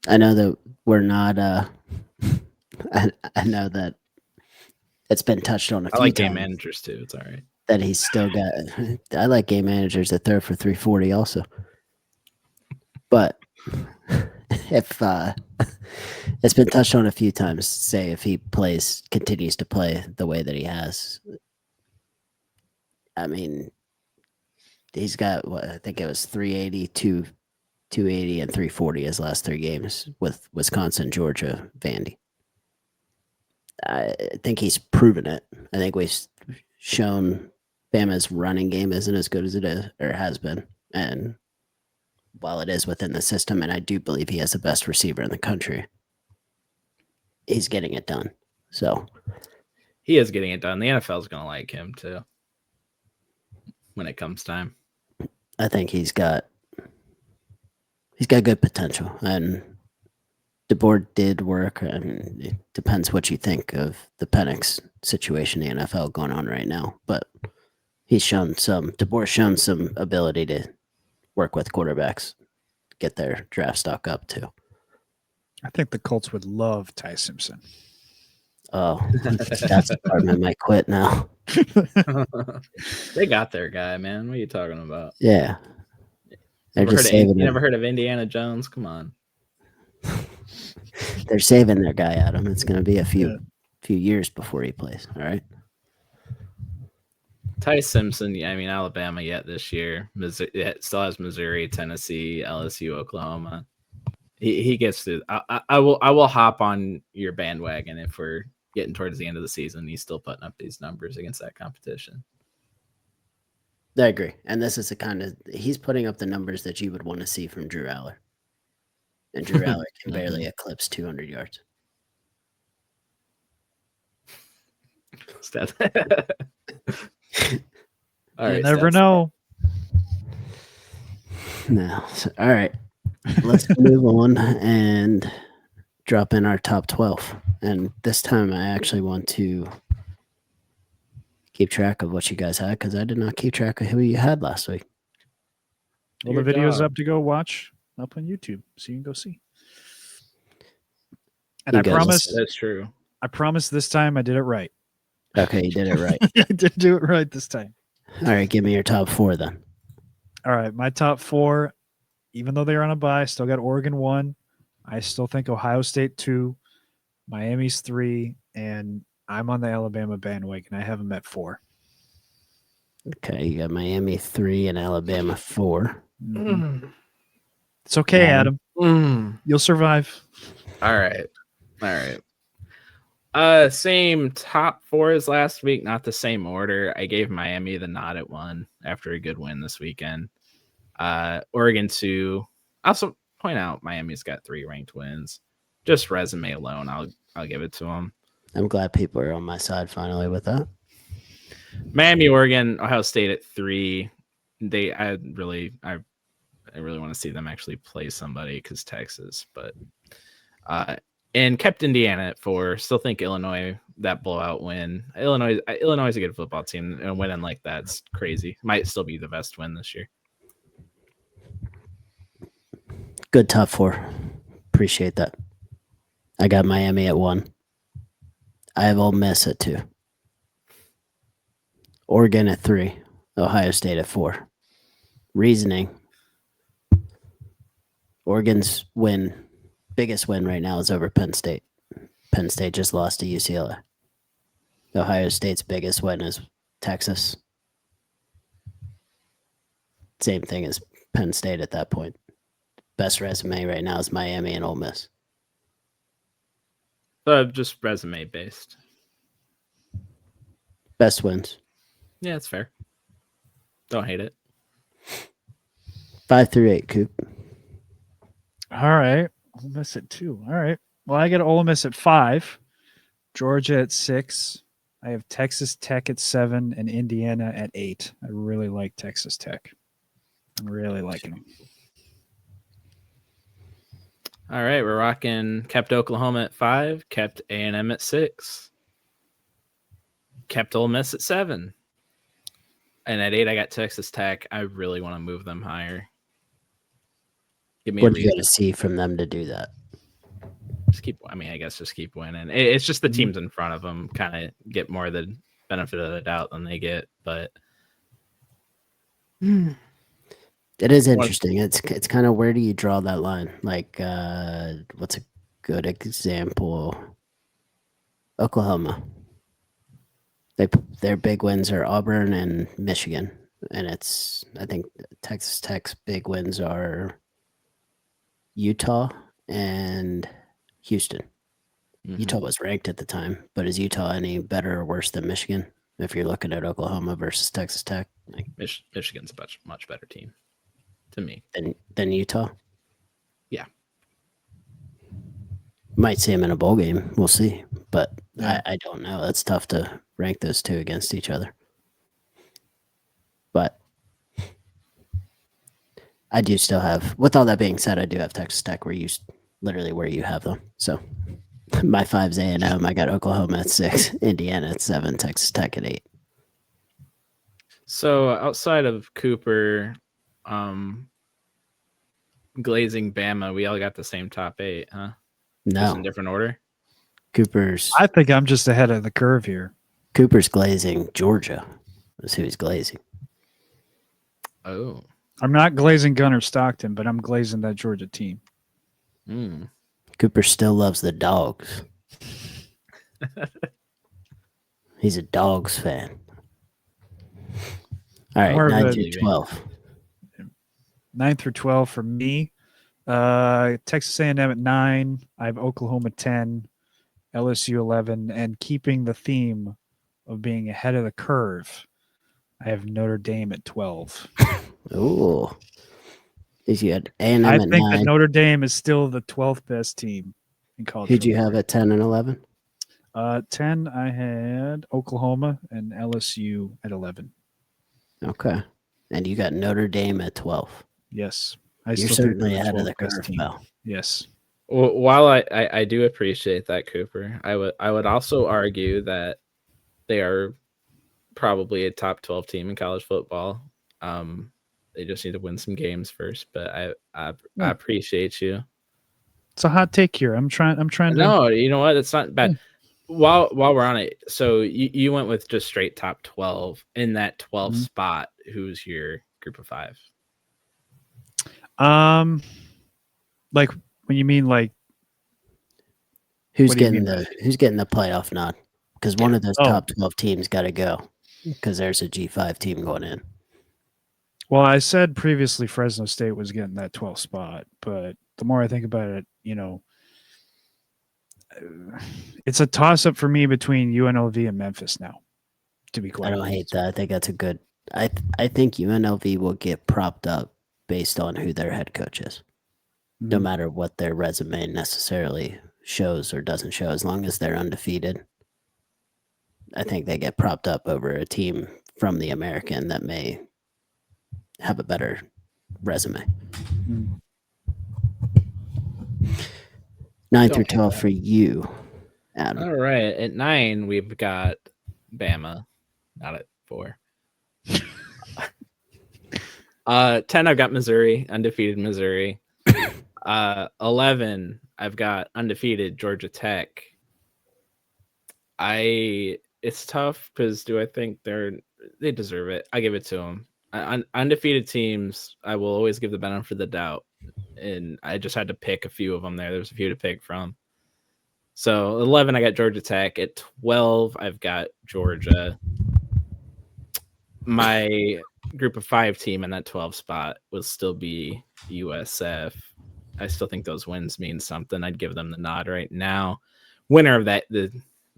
I know that we're not. I know that it's been touched on a few times. I like game managers too. It's all right. That he's still got. I like game managers that throw for 340 also. But if it's been touched on a few times, say if he continues to play the way that he has, I mean, he's got I think it was 380, 280, and 340 his last 3 games with Wisconsin, Georgia, Vandy. I think he's proven it. I think we've shown Bama's running game isn't as good as it is or has been, and while it is within the system, and I do believe he has the best receiver in the country, he's getting it done. So he is getting it done. The NFL is going to like him too when it comes time. I think he's got good potential, and DeBoer did work, and it depends what you think of the Penix situation in the NFL going on right now. But DeBoer's shown some ability to work with quarterbacks, get their draft stock up too. I think the Colts would love Ty Simpson. Oh, that department might quit now. They got their guy, man. What are you talking about? Yeah. They're just You saving never heard of Indiana Jones? Come on. They're saving their guy, Adam. It's going to be a few years before he plays. All right. Ty Simpson, I mean, Alabama yet this year. Missouri, it still has Missouri, Tennessee, LSU, Oklahoma. He gets to. I will hop on your bandwagon if we're getting towards the end of the season. He's still putting up these numbers against that competition. I agree. And this is the kind of he's putting up the numbers that you would want to see from Drew Aller. And Drew Aller can barely eclipse 200 yards. All right, you never know. No. All right. Let's move on and drop in our top 12. And this time I actually want to keep track of what you guys had because I did not keep track of who you had last week. Well, the video's up to go watch up on YouTube, so you can go see. And I promise that's true. I promise this time I did it right. Okay, you did it right. I did do it right this time. All right, give me your top 4 then. All right, my top 4, even though they're on a bye, still got Oregon 1. I still think Ohio State 2, Miami's 3, and I'm on the Alabama bandwagon. I have them at 4. Okay, you got Miami 3 and Alabama 4. Mm-hmm. It's okay, Adam. You'll survive. All right. Same top 4 as last week, not the same order. I gave Miami the nod at 1 after a good win this weekend. Oregon 2. Also point out Miami's got 3 ranked wins. Just resume alone, I'll give it to them. I'm glad people are on my side finally with that. Miami, Oregon, Ohio State at 3. I really want to see them actually play somebody because Texas, but and kept Indiana at 4. Still think Illinois, that blowout win. Illinois is a good football team, and winning like that's crazy. Might still be the best win this year. Good top 4. Appreciate that. I got Miami at 1. I have Ole Miss at 2. Oregon at 3. Ohio State at 4. Reasoning. Oregon's biggest win right now is over Penn State. Penn State just lost to UCLA. Ohio State's biggest win is Texas. Same thing as Penn State at that point. Best resume right now is Miami and Ole Miss. Just resume based. Best wins. Yeah, it's fair. Don't hate it. 5 through 8, Coop. All right. Ole Miss at 2. All right. Well, I get Ole Miss at 5, Georgia at 6. I have Texas Tech at 7 and Indiana at 8. I really like Texas Tech. I'm really liking them. All right, we're rocking. Kept Oklahoma at 5. Kept A&M at 6. Kept Ole Miss at 7. And at 8, I got Texas Tech. I really want to move them higher. Give me what do you got to see from them to do that? Just keep winning. It's just the teams in front of them kind of get more the benefit of the doubt than they get. But it is interesting. It's kind of where do you draw that line? Like, what's a good example? Oklahoma. Their big wins are Auburn and Michigan, and I think Texas Tech's big wins are Utah and Houston. Mm-hmm. Utah was ranked at the time, but is Utah any better or worse than Michigan? If you're looking at Oklahoma versus Texas Tech, like Michigan's a much better team to me than Utah. Yeah, might see them in a bowl game. We'll see, but yeah. I don't know. That's tough to rank those two against each other. But I do still have, with all that being said, I do have Texas Tech where you literally where you have them. So my 5's A&M. I got Oklahoma at 6, Indiana at 7, Texas Tech at 8. So outside of Cooper, Glazing, Bama, we all got the same top 8, huh? Just in No, different order. Cooper's I think I'm just ahead of the curve here. glazing Georgia. Is who he's glazing. Oh. I'm not glazing Gunner Stockton, but I'm glazing that Georgia team. Cooper still loves the Dogs. He's a Dogs fan. All right, More of 9 a- through 12. 9 through 12 for me. Texas A&M at 9. I have Oklahoma 10, LSU 11, and keeping the theme of being ahead of the curve, I have Notre Dame at 12. Ooh. Is you had A&M I at think that 9. Notre Dame is still the 12th best team in college. Who'd you football. have at 10 and 11? 10, I had Oklahoma and LSU at 11. Okay. And you got Notre Dame at 12. Yes. You're still think certainly they're ahead of the 12th best curve, team. pal. Yes. Well, while I do appreciate that, Cooper, I would also argue that they are probably a top 12 team in college football. They just need to win some games first, but I appreciate you. It's a hot take here. I'm trying to. No, you know what? It's not bad. Yeah. While we're on it, so you went with just straight top 12 in that 12th spot. Who's your group of 5? Like when you mean like Who's what do you getting mean the playoff nod? Because one of those top 12 teams got to go. Because there's a G5 team going in. Well, I said previously Fresno State was getting that 12th spot, but the more I think about it, it's a toss-up for me between UNLV and Memphis now, to be quite I don't honest. hate that. I think that's a good. I think UNLV will get propped up based on who their head coach is, no matter what their resume necessarily shows or doesn't show. As long as they're undefeated, I think they get propped up over a team from the American that may have a better resume. 9 through 12 for you, Adam. All right, at 9 we've got Bama, not at 4. 10 I've got Missouri, undefeated Missouri. 11 I've got undefeated Georgia Tech. It's tough because do I think they deserve it? I give it to them. Undefeated teams, I will always give the benefit of the doubt, and I just had to pick a few of them there. There's a few to pick from. So 11, I got Georgia Tech. At 12, I've got Georgia. My group of 5 team in that 12 spot will still be USF. I still think those wins mean something. I'd give them the nod right now. Winner of that, the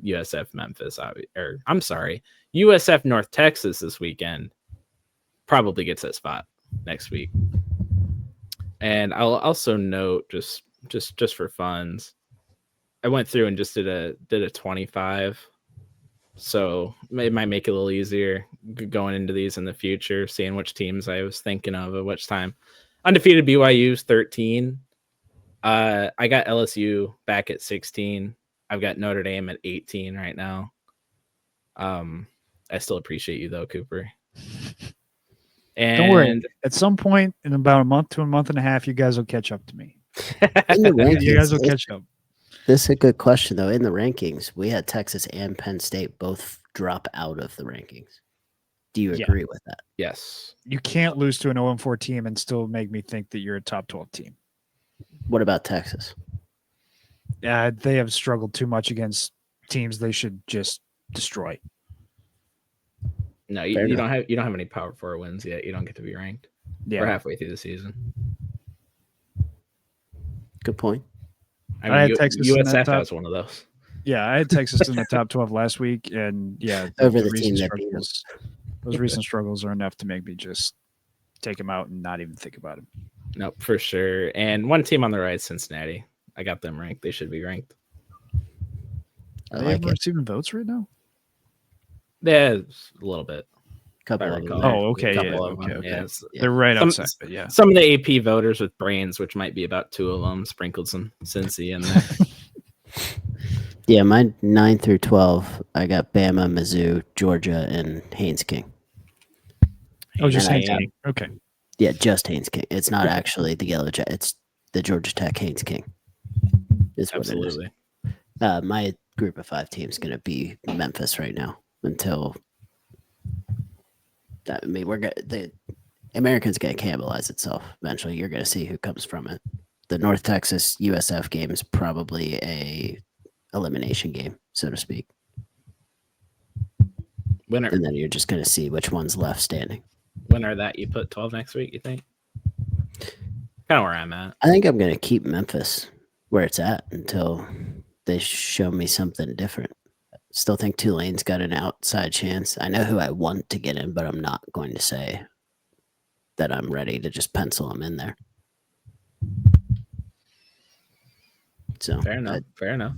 USF Memphis, or I'm sorry, USF North Texas this weekend probably gets that spot next week. And I'll also note just for funds, I went through and just did a 25. So it might make it a little easier going into these in the future, seeing which teams I was thinking of at which time. Undefeated BYU's 13. I got LSU back at 16. I've got Notre Dame at 18 right now. I still appreciate you though, Cooper. And don't worry. At some point in about a month to a month and a half, you guys will catch up to me. In the rankings, You guys will catch up. This is a good question, though. In the rankings, we had Texas and Penn State both drop out of the rankings. Do you agree with that? Yes. You can't lose to an 0-4 team and still make me think that you're a top 12 team. What about Texas? Yeah, they have struggled too much against teams they should just destroy. No, you don't have any Power 4 wins yet. You don't get to be ranked. Yeah. We're halfway through the season. Good point. I had Texas in that USF top. has one of those. Yeah, I had Texas in the top 12 last week, and over the team that beat them. Those recent struggles are enough to make me just take them out and not even think about them. Nope, for sure. And one team on the right, Cincinnati. I got them ranked. They should be ranked. Are they receiving votes right now? Yeah, a little bit. Couple of them. recall. there. Oh, okay, Couple yeah, of okay, them, okay. yes. They're right Some- outside, but yeah. Some of the AP voters with brains, which might be about 2 of them, sprinkled some Cincy in there. Yeah, my 9 through 12, I got Bama, Mizzou, Georgia, and Haynes King. Oh, just And I Haynes got- King. Okay. Yeah, just Haynes King. It's not actually the Yellow Jacket. It's the Georgia Tech Haynes King. Is what it is. Absolutely. My group of 5 team is going to be Memphis right now until. I mean, the Americans going to cannibalize itself eventually. You're going to see who comes from it. The North Texas USF game is probably a elimination game, so to speak, Winner and then you're just going to see which one's left standing. that you put 12 next week, you think? Kind of where I'm at. I think I'm going to keep Memphis where it's at until they show me something different. Still think Tulane's got an outside chance. I know who I want to get in, but I'm not going to say that I'm ready to just pencil them in there. So Fair enough. Fair enough.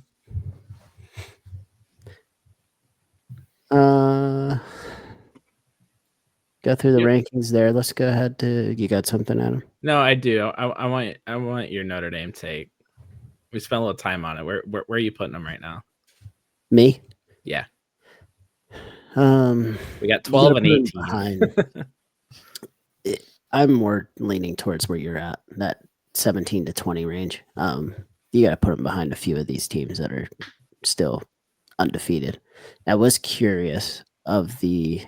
Go through the Yep. rankings there. Let's go ahead to you got something, Adam? No, I do. I want your Notre Dame take. We spent a little time on it. Where are you putting them right now? Me? Yeah. We We got 12 and 18. Behind. I'm more leaning towards where you're at, that 17 to 20 range. You got to put them behind a few of these teams that are still undefeated. I was curious of the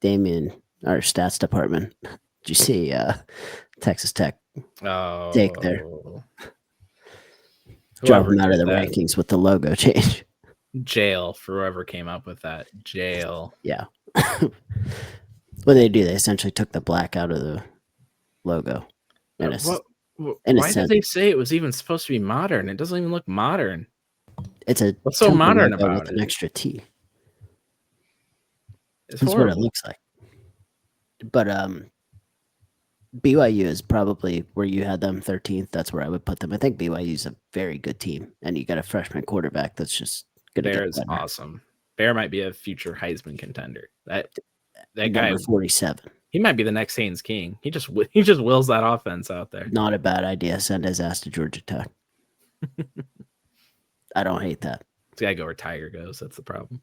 Damien, our stats department. Did you see Texas Tech Oh, take there? Drop Whoever them out of did the that, rankings with the logo change. jail for whoever came up with that. Jail. Yeah. What they do, they essentially took the black out of the logo. And it's, in a Why did sense, they say it was even supposed to be modern? It doesn't even look modern. it's a What's so temple modern logo about with it? an extra T. It's That's what it horrible. looks like. But BYU is probably where you had them 13th. That's where I would put them. I think BYU is a very good team, and you got a freshman quarterback that's just going to Bear get is better. awesome. Bear might be a future Heisman contender. That guy, Number 47. he might be the next Haynes King. He just wills that offense out there. Not a bad idea. Send his ass to Georgia Tech. I don't hate that. He's got to go where Tiger goes. That's the problem.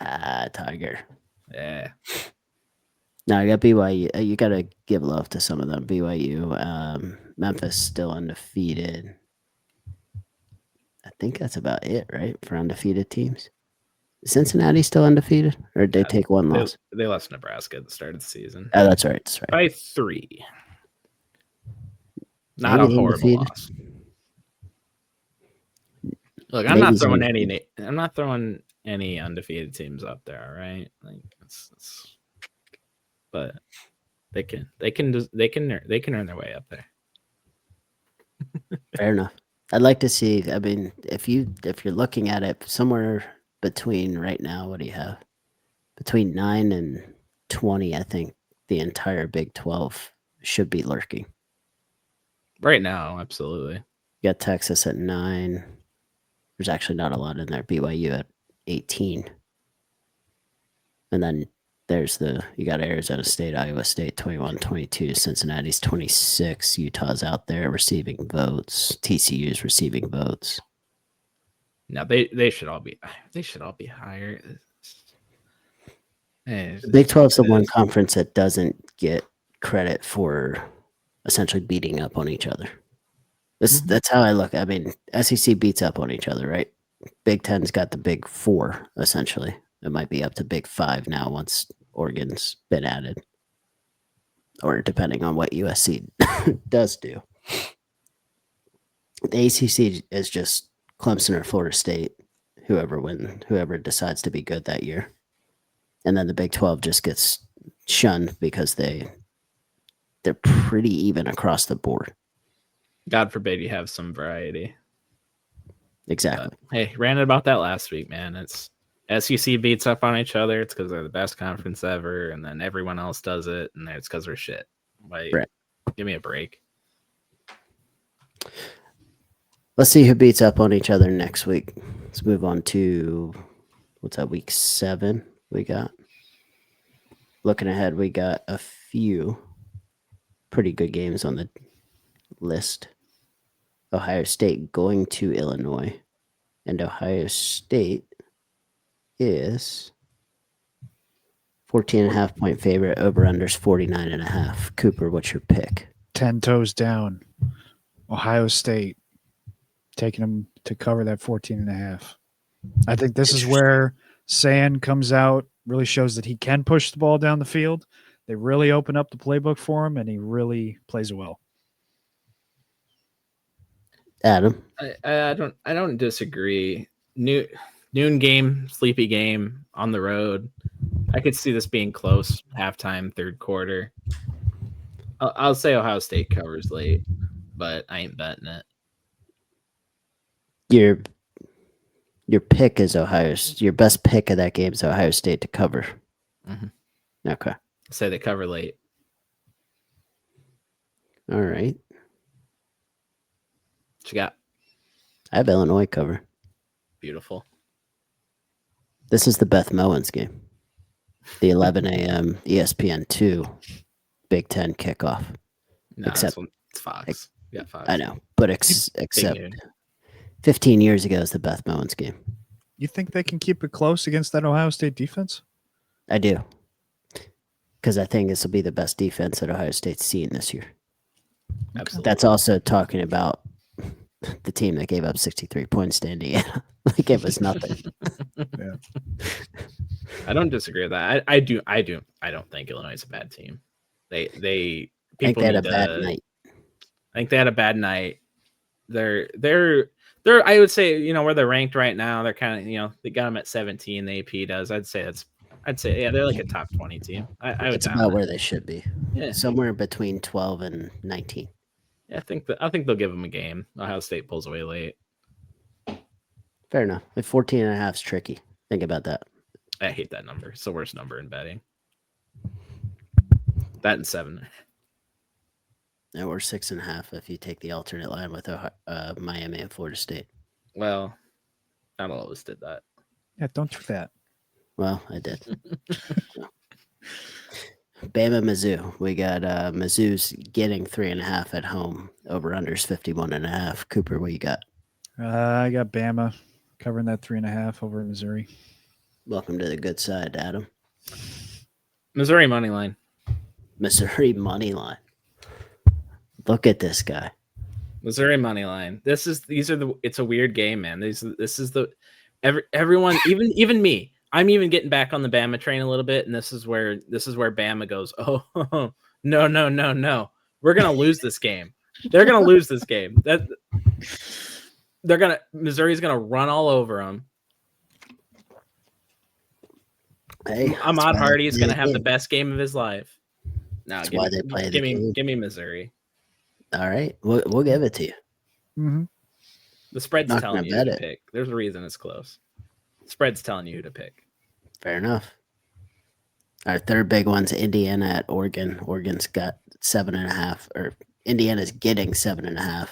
Tiger. Yeah. No, I got BYU. You got to give love to some of them. BYU, Memphis still undefeated. I think that's about it, right? For undefeated teams. Cincinnati still undefeated, or did they take one loss? They lost to Nebraska at the start of the season. Oh, that's right. That's right. By 3. Not Maybe a horrible undefeated. loss. Look, I'm not Navy's throwing undefeated. any undefeated teams up there, all right? Like but they can earn their way up there. Fair enough. I'd like to see. I mean, if you're looking at it somewhere between right now, what do you have? Between 9 and 20, I think the entire Big 12 should be lurking. Right now, absolutely. You got Texas at 9. There's actually not a lot in there. BYU at 18. And then you got Arizona State, Iowa State 21, 22, Cincinnati's 26, Utah's out there receiving votes, TCU's receiving votes. Now they should all be higher. The Big 12 is the one conference that doesn't get credit for essentially beating up on each other. That's how I look. I mean, SEC beats up on each other, right? Big Ten's got the Big 4, essentially. It might be up to Big 5 now once Oregon's been added, or depending on what USC does do. The ACC is just Clemson or Florida State, whoever decides to be good that year. And then the Big 12 just gets shunned because they're pretty even across the board. God forbid you have some variety. Exactly. Hey, ranted about that last week, man. It's SEC beats up on each other. It's because they're the best conference ever, and then everyone else does it, and it's because they're shit. Like, right. Give me a break. Let's see who beats up on each other next week. Let's move on to what's that, week 7 we got? looking ahead, we got a few pretty good games on the list. Ohio State going to Illinois, and Ohio State is 14.5 point favorite. Over unders 49.5. Cooper, what's your pick? 10 toes down. Ohio State taking them to cover that 14.5. I think this is where Sand comes out, really shows that he can push the ball down the field. They really open up the playbook for him, and he really plays well. Adam, I don't disagree. Noon game, sleepy game on the road. I could see this being close halftime, third quarter. I'll say Ohio State covers late, but I ain't betting it. your pick is your best pick of that game is Ohio State to cover. Mhm. Okay. I'll say they cover late. All right. What you got? I have Illinois cover. Beautiful. This is the Beth Mowens game. The 11 a.m. ESPN2 Big Ten kickoff. No, Except- it's Fox. Yeah, Fox. I know, but except 15 years ago is the Beth Mowens game. You think they can keep it close against that Ohio State defense? I do. Because I think this will be the best defense that Ohio State's seen this year. Absolutely. That's also talking about the team that gave up 63 points to Indiana. Like it was nothing. I don't disagree with that. I don't think Illinois is a bad team. I think they had a bad night. I think they had a bad night. They're I would say, where they're ranked right now, they're kind of, they got them at 17, the AP does. I'd say yeah, they're like a top 20 team. I would It's about where they should be. Yeah. Somewhere between 12 and 19. Yeah, I think they'll give them a game. Ohio State pulls away late. Fair enough. If 14.5 is tricky. Think about that. I hate that number. It's the worst number in betting. That and 7. And we're 6.5 if you take the alternate line with Miami and Florida State. Well, not all of us did that. Yeah, don't do that. Well, I did. Bama, Mizzou. We got Mizzou's getting 3.5 at home. Over unders 51.5. Cooper, what you got? I got Bama covering that 3.5 over Missouri. Welcome to the good side, Adam. Missouri money line. Missouri money line. Look at this guy. Missouri money line. It's a weird game, man. This is everyone, even me. I'm even getting back on the Bama train a little bit, and this is where Bama goes, oh no. We're gonna lose this game. They're gonna lose this game. Missouri's gonna run all over them. Hey, Ahmad Hardy is gonna have the best game of his life. No, give me Missouri. All right, we'll give it to you. Mm-hmm. The spread's Not telling gonna you who bet to it. pick. There's a reason it's close. The spread's telling you who to pick. Fair enough. Our third big one's Indiana at Oregon. Oregon's got 7.5, or Indiana's getting 7.5.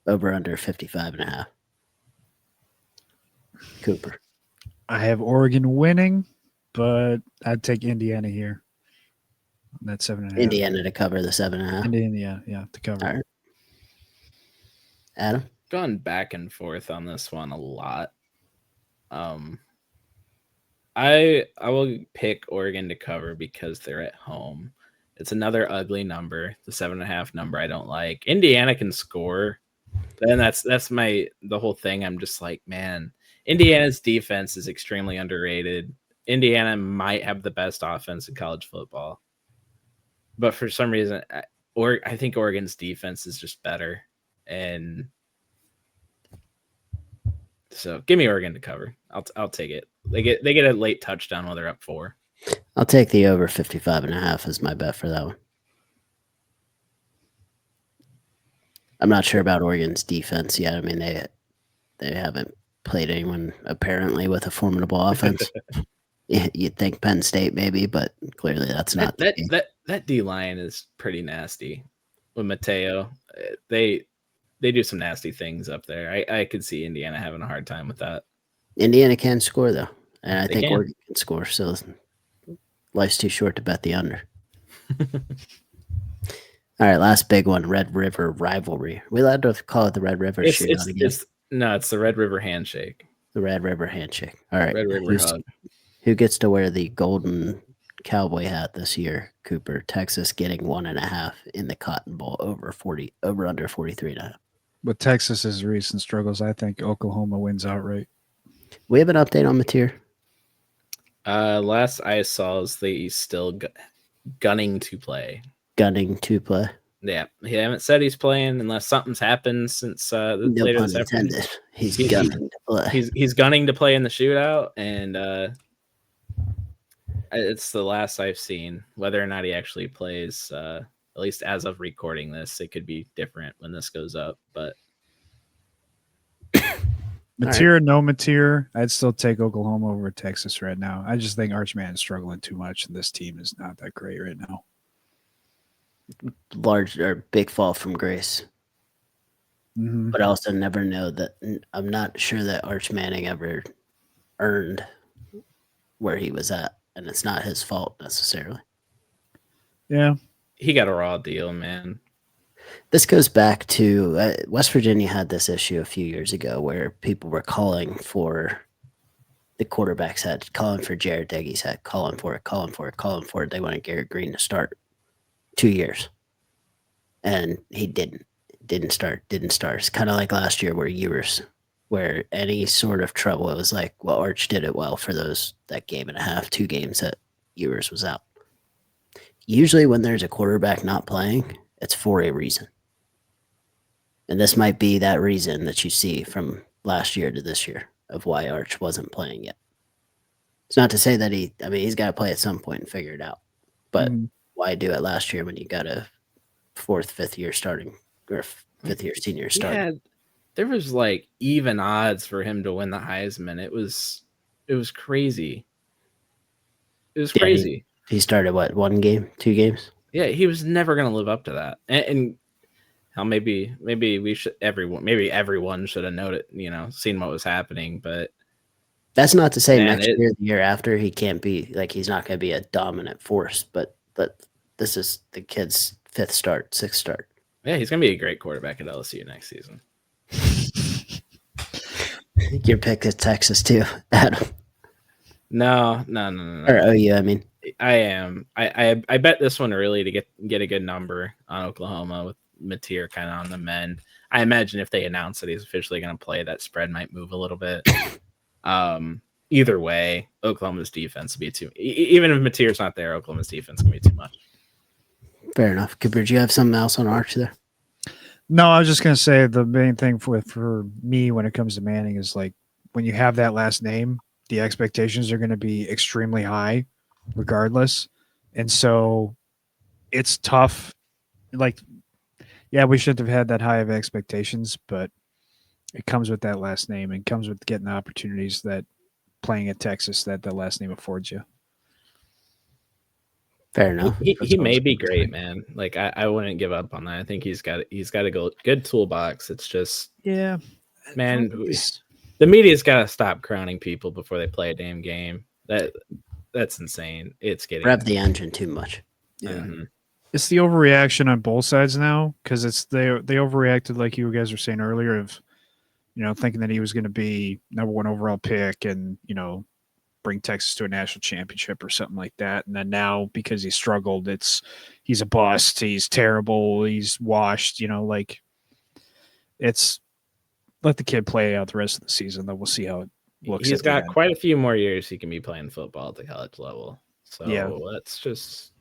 Over under 55.5. Cooper. I have Oregon winning, but I'd take Indiana here. That's 7.5. Indiana to cover the 7.5. Indiana, yeah, to cover. All right. Adam. Gone back and forth on this one a lot. I will pick Oregon to cover because they're at home. It's another ugly number. The 7.5 number I don't like. Indiana can score. And that's the whole thing. I'm just like, man, Indiana's defense is extremely underrated. Indiana might have the best offense in college football. But for some reason, I think Oregon's defense is just better. And so give me Oregon to cover. I'll take it. They get a late touchdown while they're up 4. I'll take the over 55.5 as my bet for that one. I'm not sure about Oregon's defense yet. I mean, they haven't played anyone apparently with a formidable offense. You'd think Penn State maybe, but clearly that's not the case. That D line is pretty nasty with Mateo. They do some nasty things up there. I could see Indiana having a hard time with that. Indiana can score though, and I They think can. Oregon can score. So Life's too short to bet the under. All right, last big one, Red River rivalry. We allowed to call it the Red River shootout again? It's the Red River handshake. The Red River handshake. All right. Red River hug. Who gets to wear the golden cowboy hat this year, Cooper? Texas getting 1.5 in the Cotton Bowl over under 43.5. With Texas's recent struggles, I think Oklahoma wins outright. We have an update on Mateer. Last I saw is he's still gunning to play. Gunning to play. Yeah, he haven't said he's playing unless something's happened since no later pun this afternoon. intended. He's gunning to play. He's gunning to play in the shootout, and it's the last I've seen. Whether or not he actually plays, at least as of recording this, it could be different when this goes up. But Mateer, right. No Mateer, I'd still take Oklahoma over Texas right now. I just think Archman is struggling too much, and this team is not that great right now. Large or big fall from grace. Mm-hmm. But I also never know that I'm not sure that Arch Manning ever earned where he was at, and it's not his fault necessarily. Yeah. He got a raw deal, man. This goes back to West Virginia had this issue a few years ago where people were calling for the quarterback's head, calling for Jared Deggy's head, calling for it. They wanted Garrett Green to start 2 years. And he didn't start. It's kind of like last year where any sort of trouble, it was like, well, Arch did it well for that game and a half, 2 games that Ewers was out. Usually when there's a quarterback not playing, it's for a reason. And this might be that reason that you see from last year to this year of why Arch wasn't playing yet. It's not to say that he's got to play at some point and figure it out. But why do it last year when you got a 4th, 5th year starting or 5th year senior starting? Yeah, there was like even odds for him to win the Heisman. It was crazy. It was crazy. He started what, 1 game, 2 games? Yeah, he was never going to live up to that. And how maybe everyone should have noted, seen what was happening. But that's not to say next year, the year after, he can't be like, he's not going to be a dominant force. But this is the kid's 5th start, 6th start. Yeah, he's going to be a great quarterback at LSU next season. Your pick is Texas too, Adam. No. Or OU, I mean. I am. I bet this one early to get a good number on Oklahoma with Mateer kind of on the mend. I imagine if they announce that he's officially going to play, that spread might move a little bit. Either way, Oklahoma's defense will be too. Even if Mateer's not there, Oklahoma's defense can be too much. Fair enough. Cooper, do you have something else on Arch there? No, I was just going to say the main thing for me when it comes to Manning is like when you have that last name, the expectations are going to be extremely high regardless. And so it's tough. Like, yeah, we shouldn't have had that high of expectations, but it comes with that last name and comes with getting the opportunities that playing at Texas that the last name affords you. Fair enough. He may be great, man. Like I wouldn't give up on that. I think he's got a good toolbox. It's just, yeah, man, the media's got to stop crowning people before they play a damn game. That's insane. It's getting rev the engine too much. Yeah. Mm-hmm. It's the overreaction on both sides now because they overreacted like you guys were saying earlier of, thinking that he was going to be number 1 overall pick and, bring Texas to a national championship or something like that. And then now because he struggled, he's a bust. He's terrible. He's washed, it's let the kid play out the rest of the season. Then we'll see how it looks. He's got quite a few more years he can be playing football at the college level. So yeah, that's just,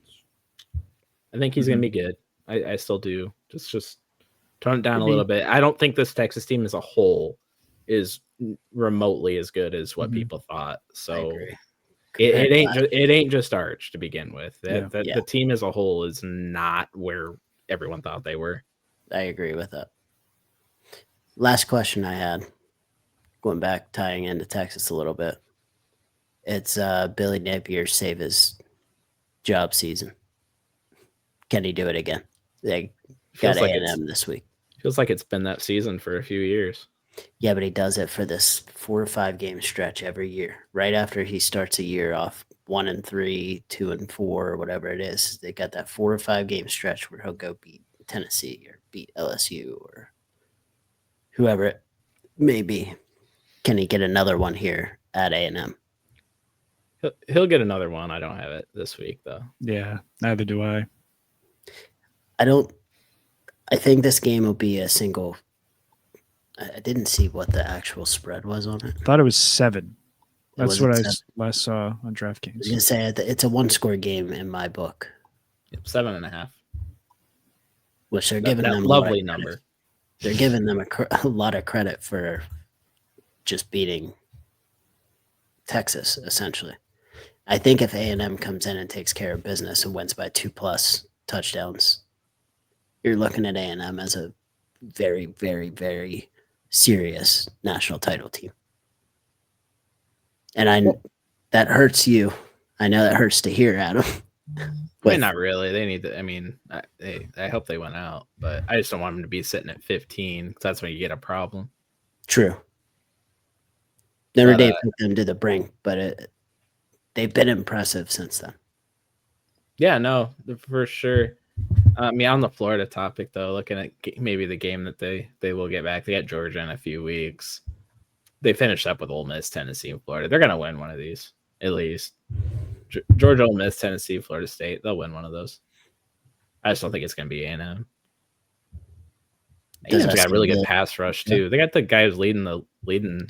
I think he's going to be good. I still do. Just tone it down a little bit. I don't think this Texas team as a whole is remotely as good as what people thought. So it ain't just Arch to begin with. The team as a whole is not where everyone thought they were. I agree with that. Last question I had, going back, tying into Texas a little bit. It's Billy Napier's save his job season. Can he do it again? They got A&M this week. Feels like it's been that season for a few years. Yeah, but he does it for this 4 or 5 game stretch every year. Right after he starts a year off 1-3, 2-4, or whatever it is, they got that 4 or 5 game stretch where he'll go beat Tennessee or beat LSU or whoever it may be. Can he get another one here at A&M? He'll get another one. I don't have it this week though. Yeah, neither do I. I think this game will be a single. I didn't see what the actual spread was on it. Thought it was 7. That's what I 7. last saw on I was DraftKings. gonna say it's a 1-score game in my book, Yep, 7.5. which they're giving That them lovely a lot of number. They're giving them a lot of credit for just beating Texas, essentially. I think if A&M comes in and takes care of business and wins by 2+ touchdowns, you're looking at A&M as a very, very, very serious national title team. And that hurts you. I know that hurts to hear, Adam. I mean, not really. They need to. I mean, I hope they went out, but I just don't want them to be sitting at 15 because that's when you get a problem. True. Notre Dame took them to the brink, but they've been impressive since then. Yeah, no, for sure. I mean, on the Florida topic, though, looking at maybe the game that they will get back, they got Georgia in a few weeks. They finished up with Ole Miss, Tennessee, and Florida. They're going to win one of these, at least. Georgia, Ole Miss, Tennessee, Florida State. They'll win one of those. I just don't think it's going to be A&M. A&M's got a really good pass rush, too. They got the guy who's leading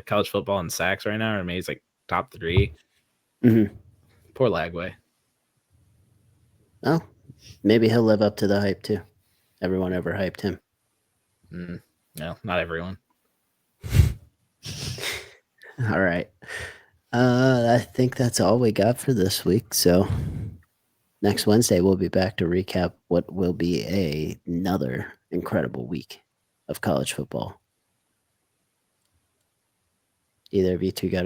college football in sacks right now. I mean, he's like top 3. Mm-hmm. Poor Lagway. Oh, maybe he'll live up to the hype, too. Everyone overhyped him. No, not everyone. All right. I think that's all we got for this week. So next Wednesday, we'll be back to recap what will be another incredible week of college football. Either of you two got